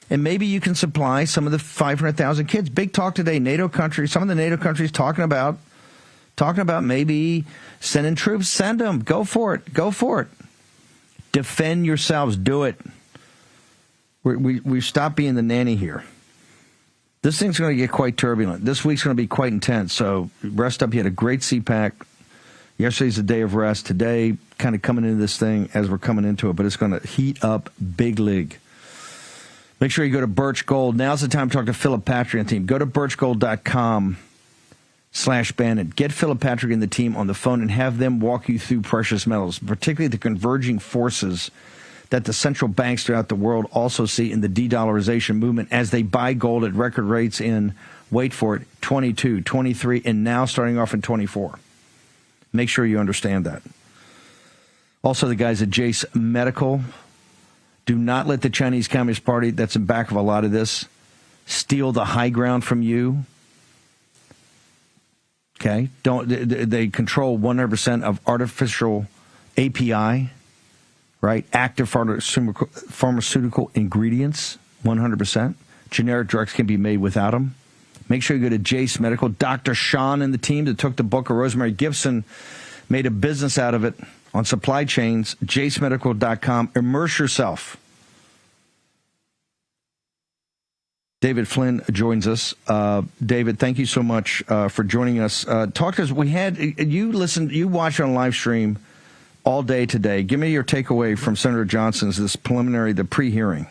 And maybe you can supply some of the 500,000 kids. Big talk today. NATO countries. Some of the NATO countries talking about maybe sending troops. Send them. Go for it. Go for it. Defend yourselves. Do it. We've stopped being the nanny here. This thing's going to get quite turbulent. This week's going to be quite intense. So rest up. You had a great CPAC. Yesterday's a day of rest. Today, kind of coming into this thing as we're coming into it, but it's going to heat up big league. Make sure you go to Birch Gold. Now's the time to talk to Philip Patrick and the team. Go to birchgold.com/Bannon. Get Philip Patrick and the team on the phone and have them walk you through precious metals, particularly the converging forces that the central banks throughout the world also see in the de-dollarization movement as they buy gold at record rates in, wait for it, 22, 23, and now starting off in 24. Make sure you understand that. Also, the guys at Jace Medical. Do not let the Chinese Communist Party, that's in back of a lot of this, steal the high ground from you. Okay? They control 100% of artificial API, right? Active pharmaceutical ingredients, 100%. Generic drugs can be made without them. Make sure you go to Jace Medical. Dr. Sean and the team that took the book of Rosemary Gibson made a business out of it. On supply chains, jacemedical.com. Immerse yourself. David Flynn joins us. David, thank you so much for joining us. Talk to us. You watched on live stream all day today. Give me your takeaway from Senator Johnson's the pre-hearing.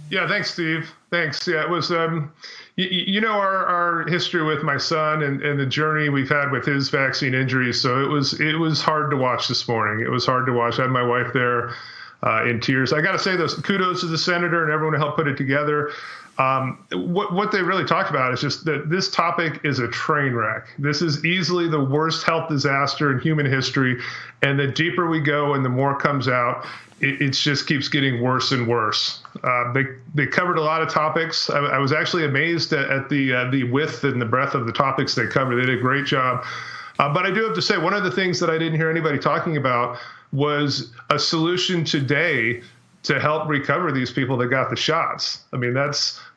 Yeah, thanks, Steve. Thanks. Yeah, it was, our history with my son and the journey we've had with his vaccine injuries. So it was hard to watch this morning. It was hard to watch. I had my wife there in tears. I got to say those kudos to the senator and everyone who helped put it together. What they really talked about is just that this topic is a train wreck. This is easily the worst health disaster in human history. And the deeper we go and the more comes out, it just keeps getting worse and worse. They covered a lot of topics. I was actually amazed at the width and the breadth of the topics they covered. They did a great job. But I do have to say, one of the things that I didn't hear anybody talking about was a solution today to help recover these people that got the shots. I mean,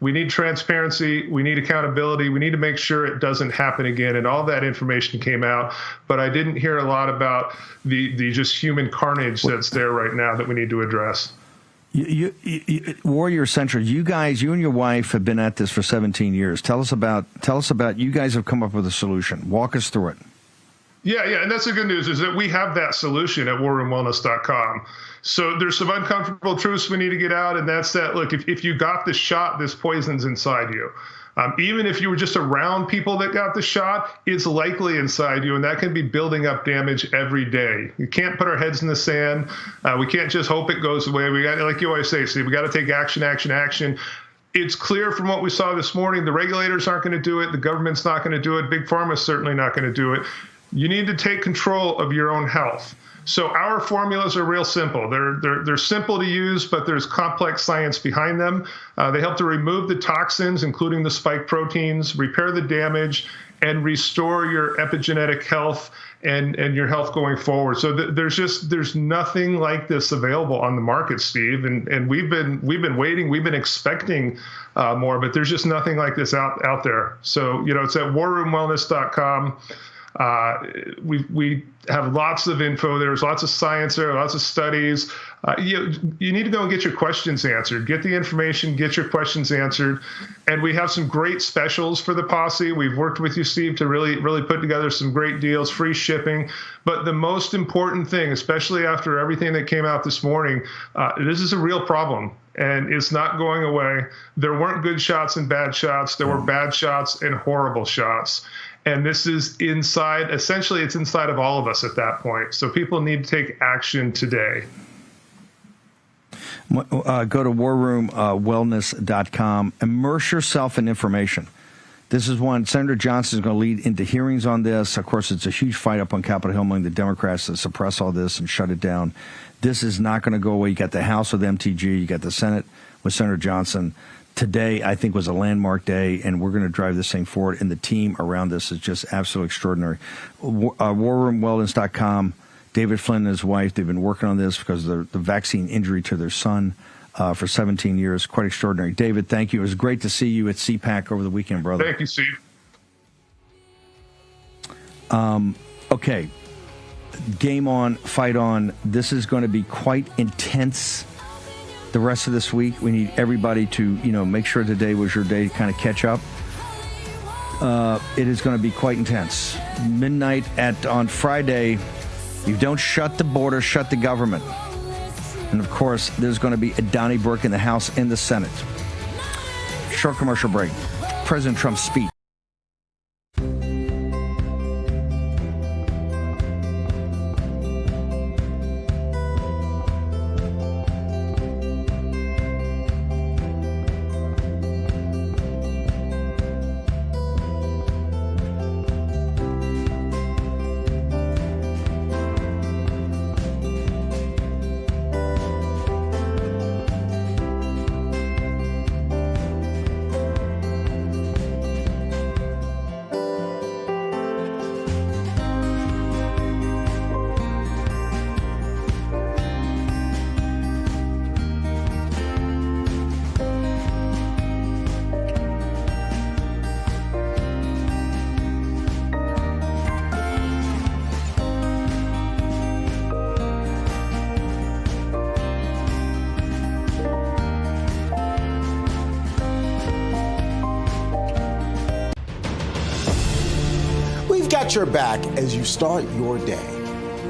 we need transparency, we need accountability, we need to make sure it doesn't happen again. And all that information came out, but I didn't hear a lot about the just human carnage that's there right now that we need to address. Warrior Central, you and your wife have been at this for 17 years. Tell us about you guys have come up with a solution. Walk us through it. Yeah, and that's the good news is that we have that solution at warroomwellness.com. So there's some uncomfortable truths we need to get out, and that's that, look, if you got the shot, this poison's inside you. Even if you were just around people that got the shot, it's likely inside you, and that can be building up damage every day. We can't put our heads in the sand. We can't just hope it goes away. We got, like you always say, Steve, we got to take action. It's clear from what we saw this morning, the regulators aren't going to do it. The government's not going to do it. Big Pharma's certainly not going to do it. You need to take control of your own health. So our formulas are real simple. They're simple to use, but there's complex science behind them. They help to remove the toxins, including the spike proteins, repair the damage, and restore your epigenetic health and your health going forward. So there's nothing like this available on the market, Steve. And we've been waiting. We've been expecting more, but there's just nothing like this out there. So it's at warroomwellness.com. We have lots of info. There's lots of science there, lots of studies. You need to go and get your questions answered. Get the information, get your questions answered. And we have some great specials for the posse. We've worked with you, Steve, to really put together some great deals, free shipping. But the most important thing, especially after everything that came out this morning, this is a real problem. And it's not going away. There weren't good shots and bad shots. There were bad shots and horrible shots. And this is essentially it's inside of all of us at that point. So people need to take action today. Go to warroomwellness.com. Immerse yourself in information. This is one. Senator Johnson is going to lead into hearings on this. Of course, it's a huge fight up on Capitol Hill among the Democrats to suppress all this and shut it down. This is not going to go away. You got the House with MTG. You got the Senate with Senator Johnson. Today, I think, was a landmark day, and we're going to drive this thing forward, and the team around this is just absolutely extraordinary. warroomwellness.com. David Flynn and his wife, they've been working on this because of the vaccine injury to their son for 17 years. Quite extraordinary. David, thank you. It was great to see you at CPAC over the weekend, brother. Thank you, Steve. Okay. Game on, fight on. This is going to be quite intense. The rest of this week, we need everybody to, make sure today was your day to kind of catch up. It is going to be quite intense. Midnight on Friday, you don't shut the border, shut the government. And, of course, there's going to be a Donnybrook in the House and the Senate. Short commercial break. President Trump's speech. Got your back as you start your day.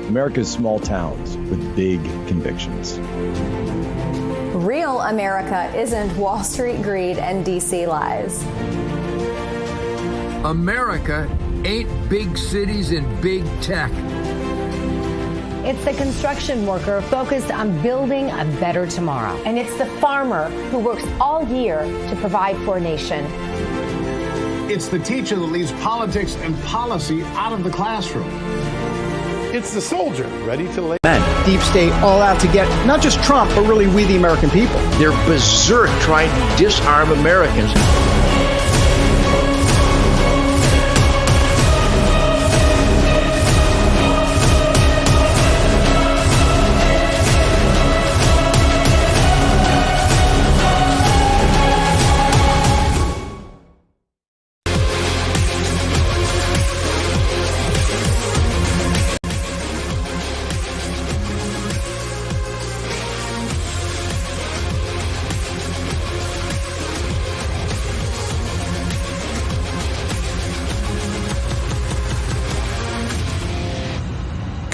America's small towns with big convictions. Real America isn't Wall Street greed and DC lies. America ain't big cities and big tech. It's the construction worker focused on building a better tomorrow. And it's the farmer who works all year to provide for a nation. It's the teacher that leaves politics and policy out of the classroom. It's the soldier ready to lay. Deep state all out to get not just Trump, but really we the American people. They're berserk trying to disarm Americans.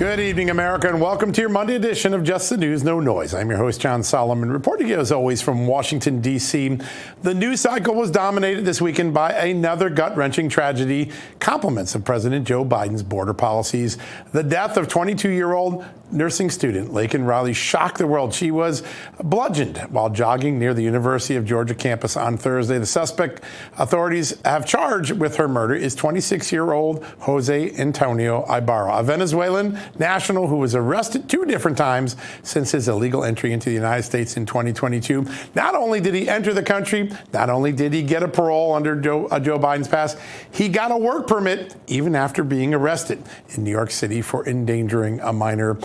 Good evening, America, and welcome to your Monday edition of Just the News, No Noise. I'm your host, John Solomon, reporting to you as always from Washington, D.C. The news cycle was dominated this weekend by another gut-wrenching tragedy, compliments of President Joe Biden's border policies. The death of 22-year-old nursing student Laken Riley shocked the world. She was bludgeoned while jogging near the University of Georgia campus on Thursday. The suspect authorities have charged with her murder is 26-year-old Jose Antonio Ibarra, a Venezuelan national who was arrested 2 different times since his illegal entry into the United States in 2022. Not only did he enter the country, not only did he get a parole under Joe Biden's pass, he got a work permit even after being arrested in New York City for endangering a minor.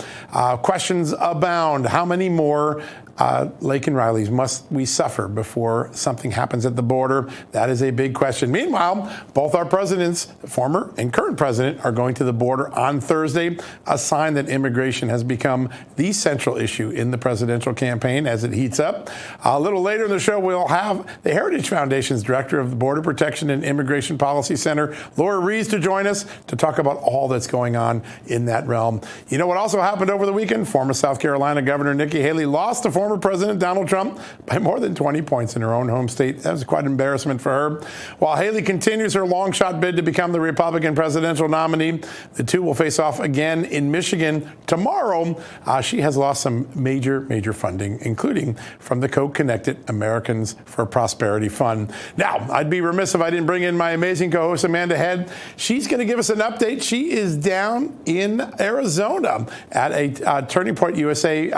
Questions abound. How many more Laken Rileys must we suffer before something happens at the border? That is a big question. Meanwhile, both our presidents, the former and current president, are going to the border on Thursday, a sign that immigration has become the central issue in the presidential campaign as it heats up. A little later in the show, we'll have the Heritage Foundation's director of the Border Protection and Immigration Policy Center, Laura Rees, to join us to talk about all that's going on in that realm. You know what also happened over the weekend? Former South Carolina Governor Nikki Haley lost to former President Donald Trump by more than 20 points in her own home state. That was quite an embarrassment for her. While Haley continues her long shot bid to become the Republican presidential nominee, the two will face off again in Michigan tomorrow. She has lost some major funding, including from the co-connected Americans for Prosperity Fund. Now, I'd be remiss if I didn't bring in my amazing co-host, Amanda Head. She's going to give us an update. She is down in Arizona at a Turning Point USA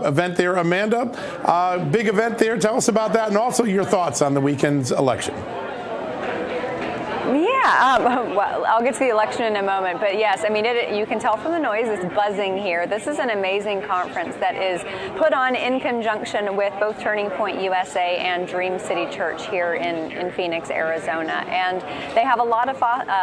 event there. Amanda, big event there. Tell us about that and also your thoughts on the weekend's election. Well, I'll get to the election in a moment, but yes, I mean, you can tell from the noise, it's buzzing here. This is an amazing conference that is put on in conjunction with both Turning Point USA and Dream City Church here in Phoenix, Arizona. And they have a lot of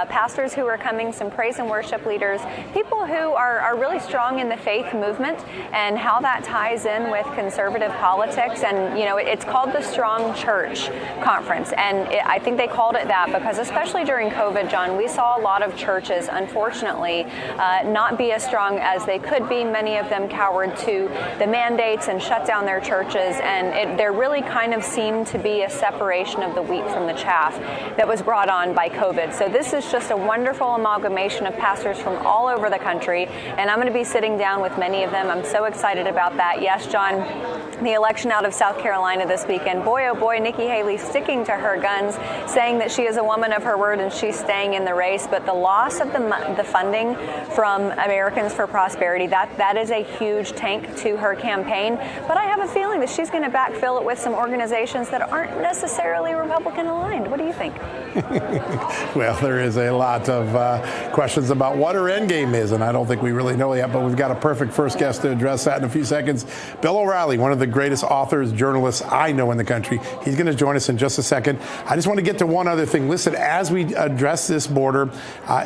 pastors who are coming, some praise and worship leaders, people who are really strong in the faith movement and how that ties in with conservative politics. And, you know, it's called the Strong Church Conference. And I think they called it that because especially during COVID, John, we saw a lot of churches, unfortunately, not be as strong as they could be. Many of them cowered to the mandates and shut down their churches. And there really kind of seemed to be a separation of the wheat from the chaff that was brought on by COVID. So this is just a wonderful amalgamation of pastors from all over the country. And I'm going to be sitting down with many of them. I'm so excited about that. Yes, John, the election out of South Carolina this weekend. Boy, oh boy, Nikki Haley sticking to her guns, saying that she is a woman of her word and she's staying in the race. But the loss of the funding from Americans for Prosperity, that is a huge tank to her campaign. But I have a feeling that she's going to backfill it with some organizations that aren't necessarily Republican aligned. What do you think? Well, there is a lot of questions about what her end game is, and I don't think we really know yet, but we've got a perfect first guest to address that in a few seconds. Bill O'Reilly, one of the greatest authors, journalists I know in the country. He's going to join us in just a second. I just want to get to one other thing. Listen, as we address this border,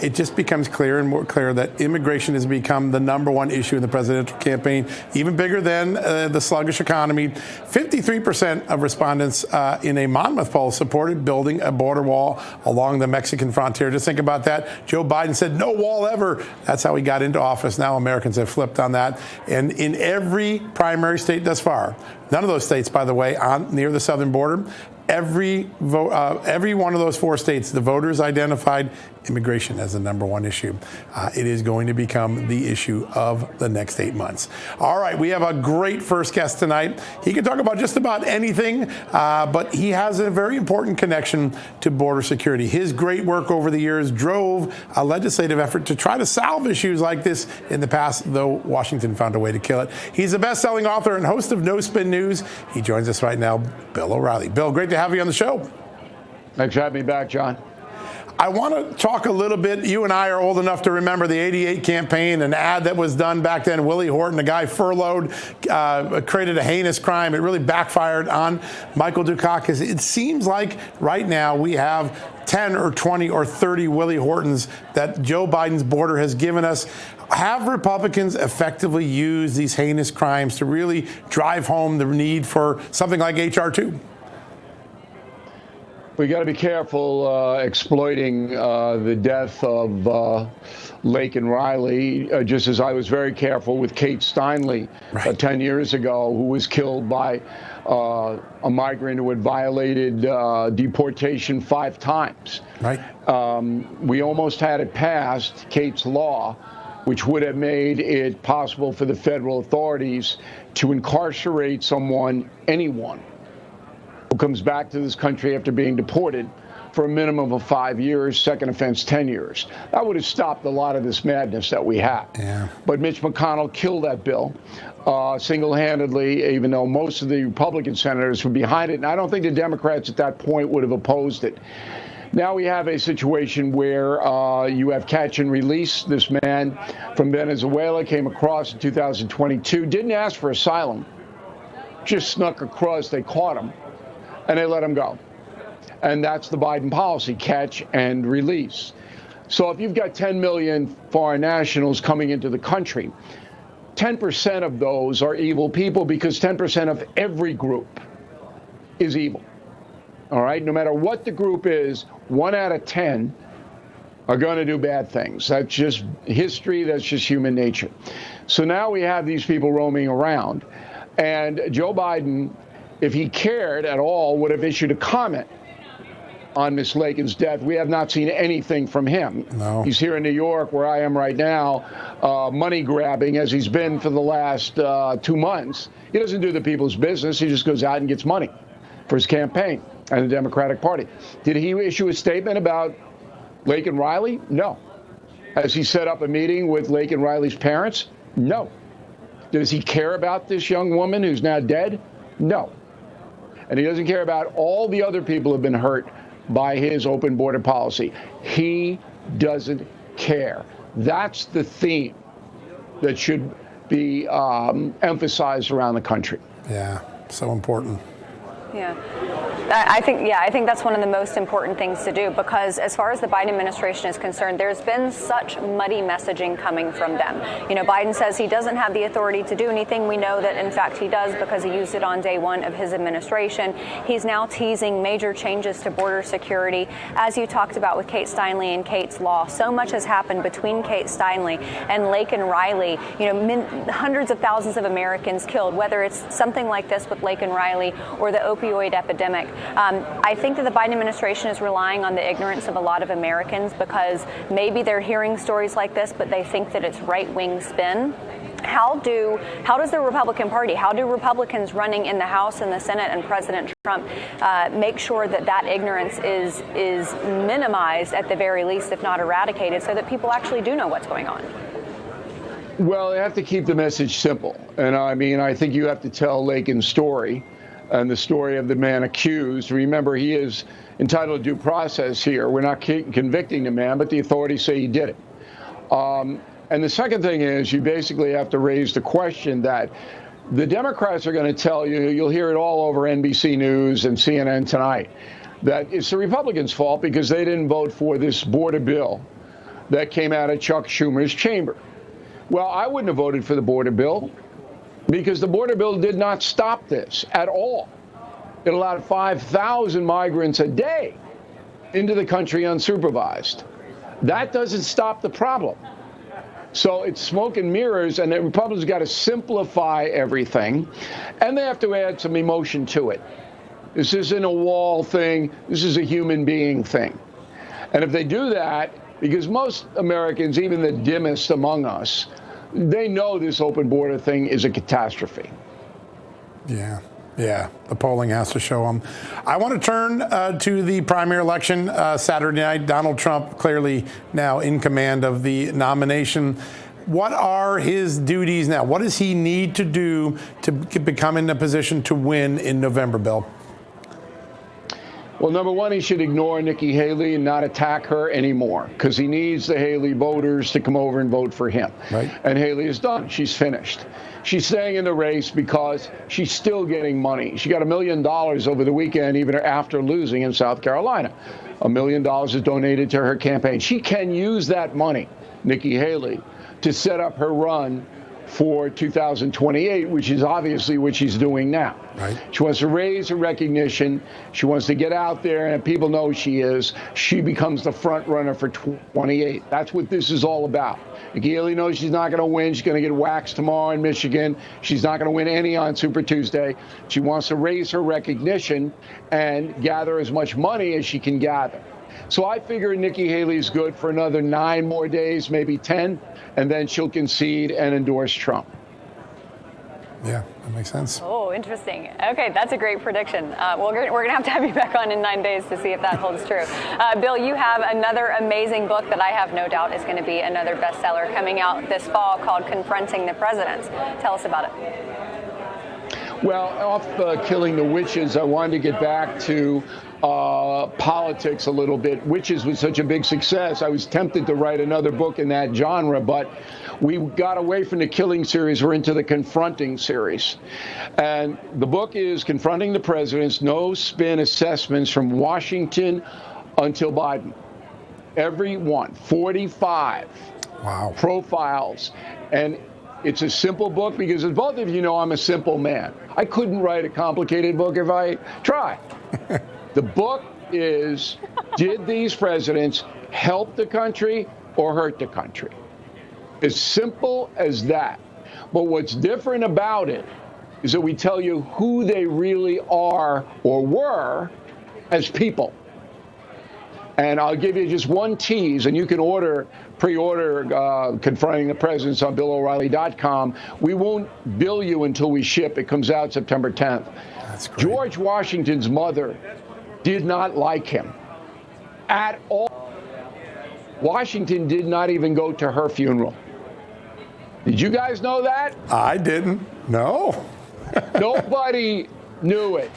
it just becomes clearer and more clear that immigration has become the #1 issue in the presidential campaign, even bigger than the sluggish economy. 53% of respondents in a Monmouth poll supported building a border wall along the Mexican frontier. Just think about that. Joe Biden said no wall ever. That's how he got into office. Now Americans have flipped on that. And in every primary state thus far, none of those states, by the way, near the southern border, every one of those 4 states, the voters identified immigration as the #1 issue. It is going to become the issue of the next 8 months. All right, we have a great first guest tonight. He can talk about just about anything, but he has a very important connection to border security. His great work over the years drove a legislative effort to try to solve issues like this in the past, though Washington found a way to kill it. He's a best-selling author and host of No Spin News. He joins us right now, Bill O'Reilly. Bill, great to have you on the show. Thanks for having me back, John. I want to talk a little bit. You and I are old enough to remember the '88 campaign, an ad that was done back then. Willie Horton, a guy furloughed, created a heinous crime. It really backfired on Michael Dukakis. It seems like right now we have 10 or 20 or 30 Willie Hortons that Joe Biden's border has given us. Have Republicans effectively used these heinous crimes to really drive home the need for something like H.R. 2? We got to be careful exploiting the death of Laken Riley, just as I was very careful with Kate Steinle 10 years ago, who was killed by a migrant who had violated deportation 5 times. Right. We almost had it passed, Kate's law, which would have made it possible for the federal authorities to incarcerate anyone who comes back to this country after being deported for a minimum of 5 years, second offense 10 years. That would have stopped a lot of this madness that we have. Yeah. But Mitch McConnell killed that bill single-handedly, even though most of the Republican senators were behind it. And I don't think the Democrats at that point would have opposed it. Now we have a situation where you have catch and release. This man from Venezuela came across in 2022, didn't ask for asylum, just snuck across. They caught him, and they let him go. And that's the Biden policy, catch and release. So if you've got 10 million foreign nationals coming into the country, 10% of those are evil people because 10% of every group is evil. All right? No matter what the group is, 1 out of 10 are going to do bad things. That's just history. That's just human nature. So now we have these people roaming around. And Joe Biden, if he cared at all, would have issued a comment on Miss Laken's death. We have not seen anything from him. No. He's here in New York, where I am right now, money grabbing as he's been for the last 2 months. He doesn't do the people's business. He just goes out and gets money for his campaign and the Democratic Party. Did he issue a statement about Laken Riley? No. Has he set up a meeting with Laken Riley's parents? No. Does he care about this young woman who's now dead? No. And he doesn't care about all the other people who have been hurt by his open border policy. He doesn't care. That's the theme that should be emphasized around the country. Yeah, so important. Yeah. I think that's one of the most important things to do, because as far as the Biden administration is concerned, there's been such muddy messaging coming from them. You know, Biden says he doesn't have the authority to do anything. We know that, in fact, he does, because he used it on day 1 of his administration. He's now teasing major changes to border security. As you talked about with Kate Steinle and Kate's law, so much has happened between Kate Steinle and Laken Riley. You know, hundreds of thousands of Americans killed, whether it's something like this with Laken Riley or the opioid epidemic. I think that the Biden administration is relying on the ignorance of a lot of Americans, because maybe they're hearing stories like this, but they think that it's right-wing spin. How does the Republican Party, how do Republicans running in the House and the Senate and President Trump make sure that that ignorance is minimized at the very least, if not eradicated, so that people actually do know what's going on? Well, they have to keep the message simple. And I mean, I think you have to tell Laken's story and the story of the man accused. Remember, he is entitled to due process here. We're not convicting the man, but the authorities say he did it. And the second thing is, you basically have to raise the question that the Democrats are going to tell you, you'll hear it all over NBC News and CNN tonight, that it's the Republicans' fault because they didn't vote for this border bill that came out of Chuck Schumer's chamber. Well, I wouldn't have voted for the border bill, because the border bill did not stop this at all. It allowed 5,000 migrants a day into the country unsupervised. That doesn't stop the problem. So it's smoke and mirrors, and the Republicans got to simplify everything, and they have to add some emotion to it. This isn't a wall thing. This is a human being thing. And if they do that, because most Americans, even the dimmest among us, they know this open border thing is a catastrophe. Yeah, the polling has to show them. I want to turn to the primary election Saturday night. Donald Trump clearly now in command of the nomination. What are his duties now? What does he need to do to become in a position to win in November, Bill? Well, number one, he should ignore Nikki Haley and not attack her anymore, because he needs the Haley voters to come over and vote for him. Right. And Haley is done. She's finished. She's staying in the race because she's still getting money. She got $1 million over the weekend, even after losing in South Carolina. $1 million is donated to her campaign. She can use that money, Nikki Haley, to set up her run for 2028, which is obviously what she's doing now. Right. She wants to raise her recognition. She wants to get out there, and if people know she is, she becomes the front runner for 28. That's what this is all about. Nikki Haley knows she's not going to win. She's going to get waxed tomorrow in Michigan. She's not going to win any on Super Tuesday. She wants to raise her recognition and gather as much money as she can gather. So I figure Nikki Haley's good for another 9 more days, maybe 10, and then she'll concede and endorse Trump. Yeah, that makes sense. Oh, interesting. Okay, that's a great prediction. We're going to have you back on in 9 days to see if that holds true. Bill, you have another amazing book that I have no doubt is going to be another bestseller coming out this fall called Confronting the President. Tell us about it. Well, off Killing the Witches, I wanted to get back to politics a little bit. Witches was such a big success. I was tempted to write another book in that genre, but we got away from the killing series. We're into the confronting series. And the book is Confronting the Presidents, No Spin Assessments from Washington until Biden. Every one, 45 profiles. And it's a simple book because, as both of you know, I'm a simple man. I couldn't write a complicated book if I tried. The book is, did these presidents help the country or hurt the country? As simple as that. But what's different about it is that we tell you who they really are or were as people. And I'll give you just one tease, and you can pre-order Confronting the Presidents on BillO'Reilly.com. We won't bill you until we ship. It comes out September 10th. That's great. George Washington's mother did not like him at all. Washington did not even go to her funeral. Did you guys know that? I didn't. No. Nobody knew it.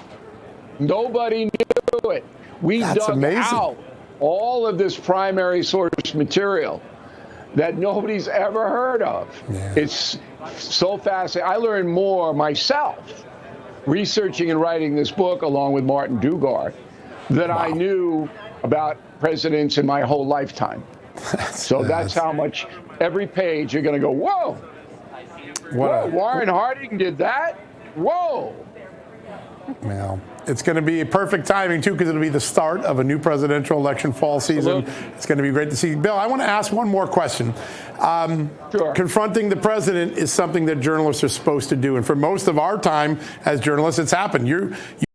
Nobody knew it. We dug out all of this primary source material that nobody's ever heard of. Yeah. It's so fascinating. I learned more myself researching and writing this book along with Martin Dugard than I knew about presidents in my whole lifetime. That's how much every page you're going to go, whoa, whoa, Warren Harding did that? Whoa. Well, it's going to be perfect timing, too, because it'll be the start of a new presidential election fall season. Absolutely. It's going to be great to see. Bill, I want to ask one more question. Sure. Confronting the president is something that journalists are supposed to do. And for most of our time as journalists, it's happened. You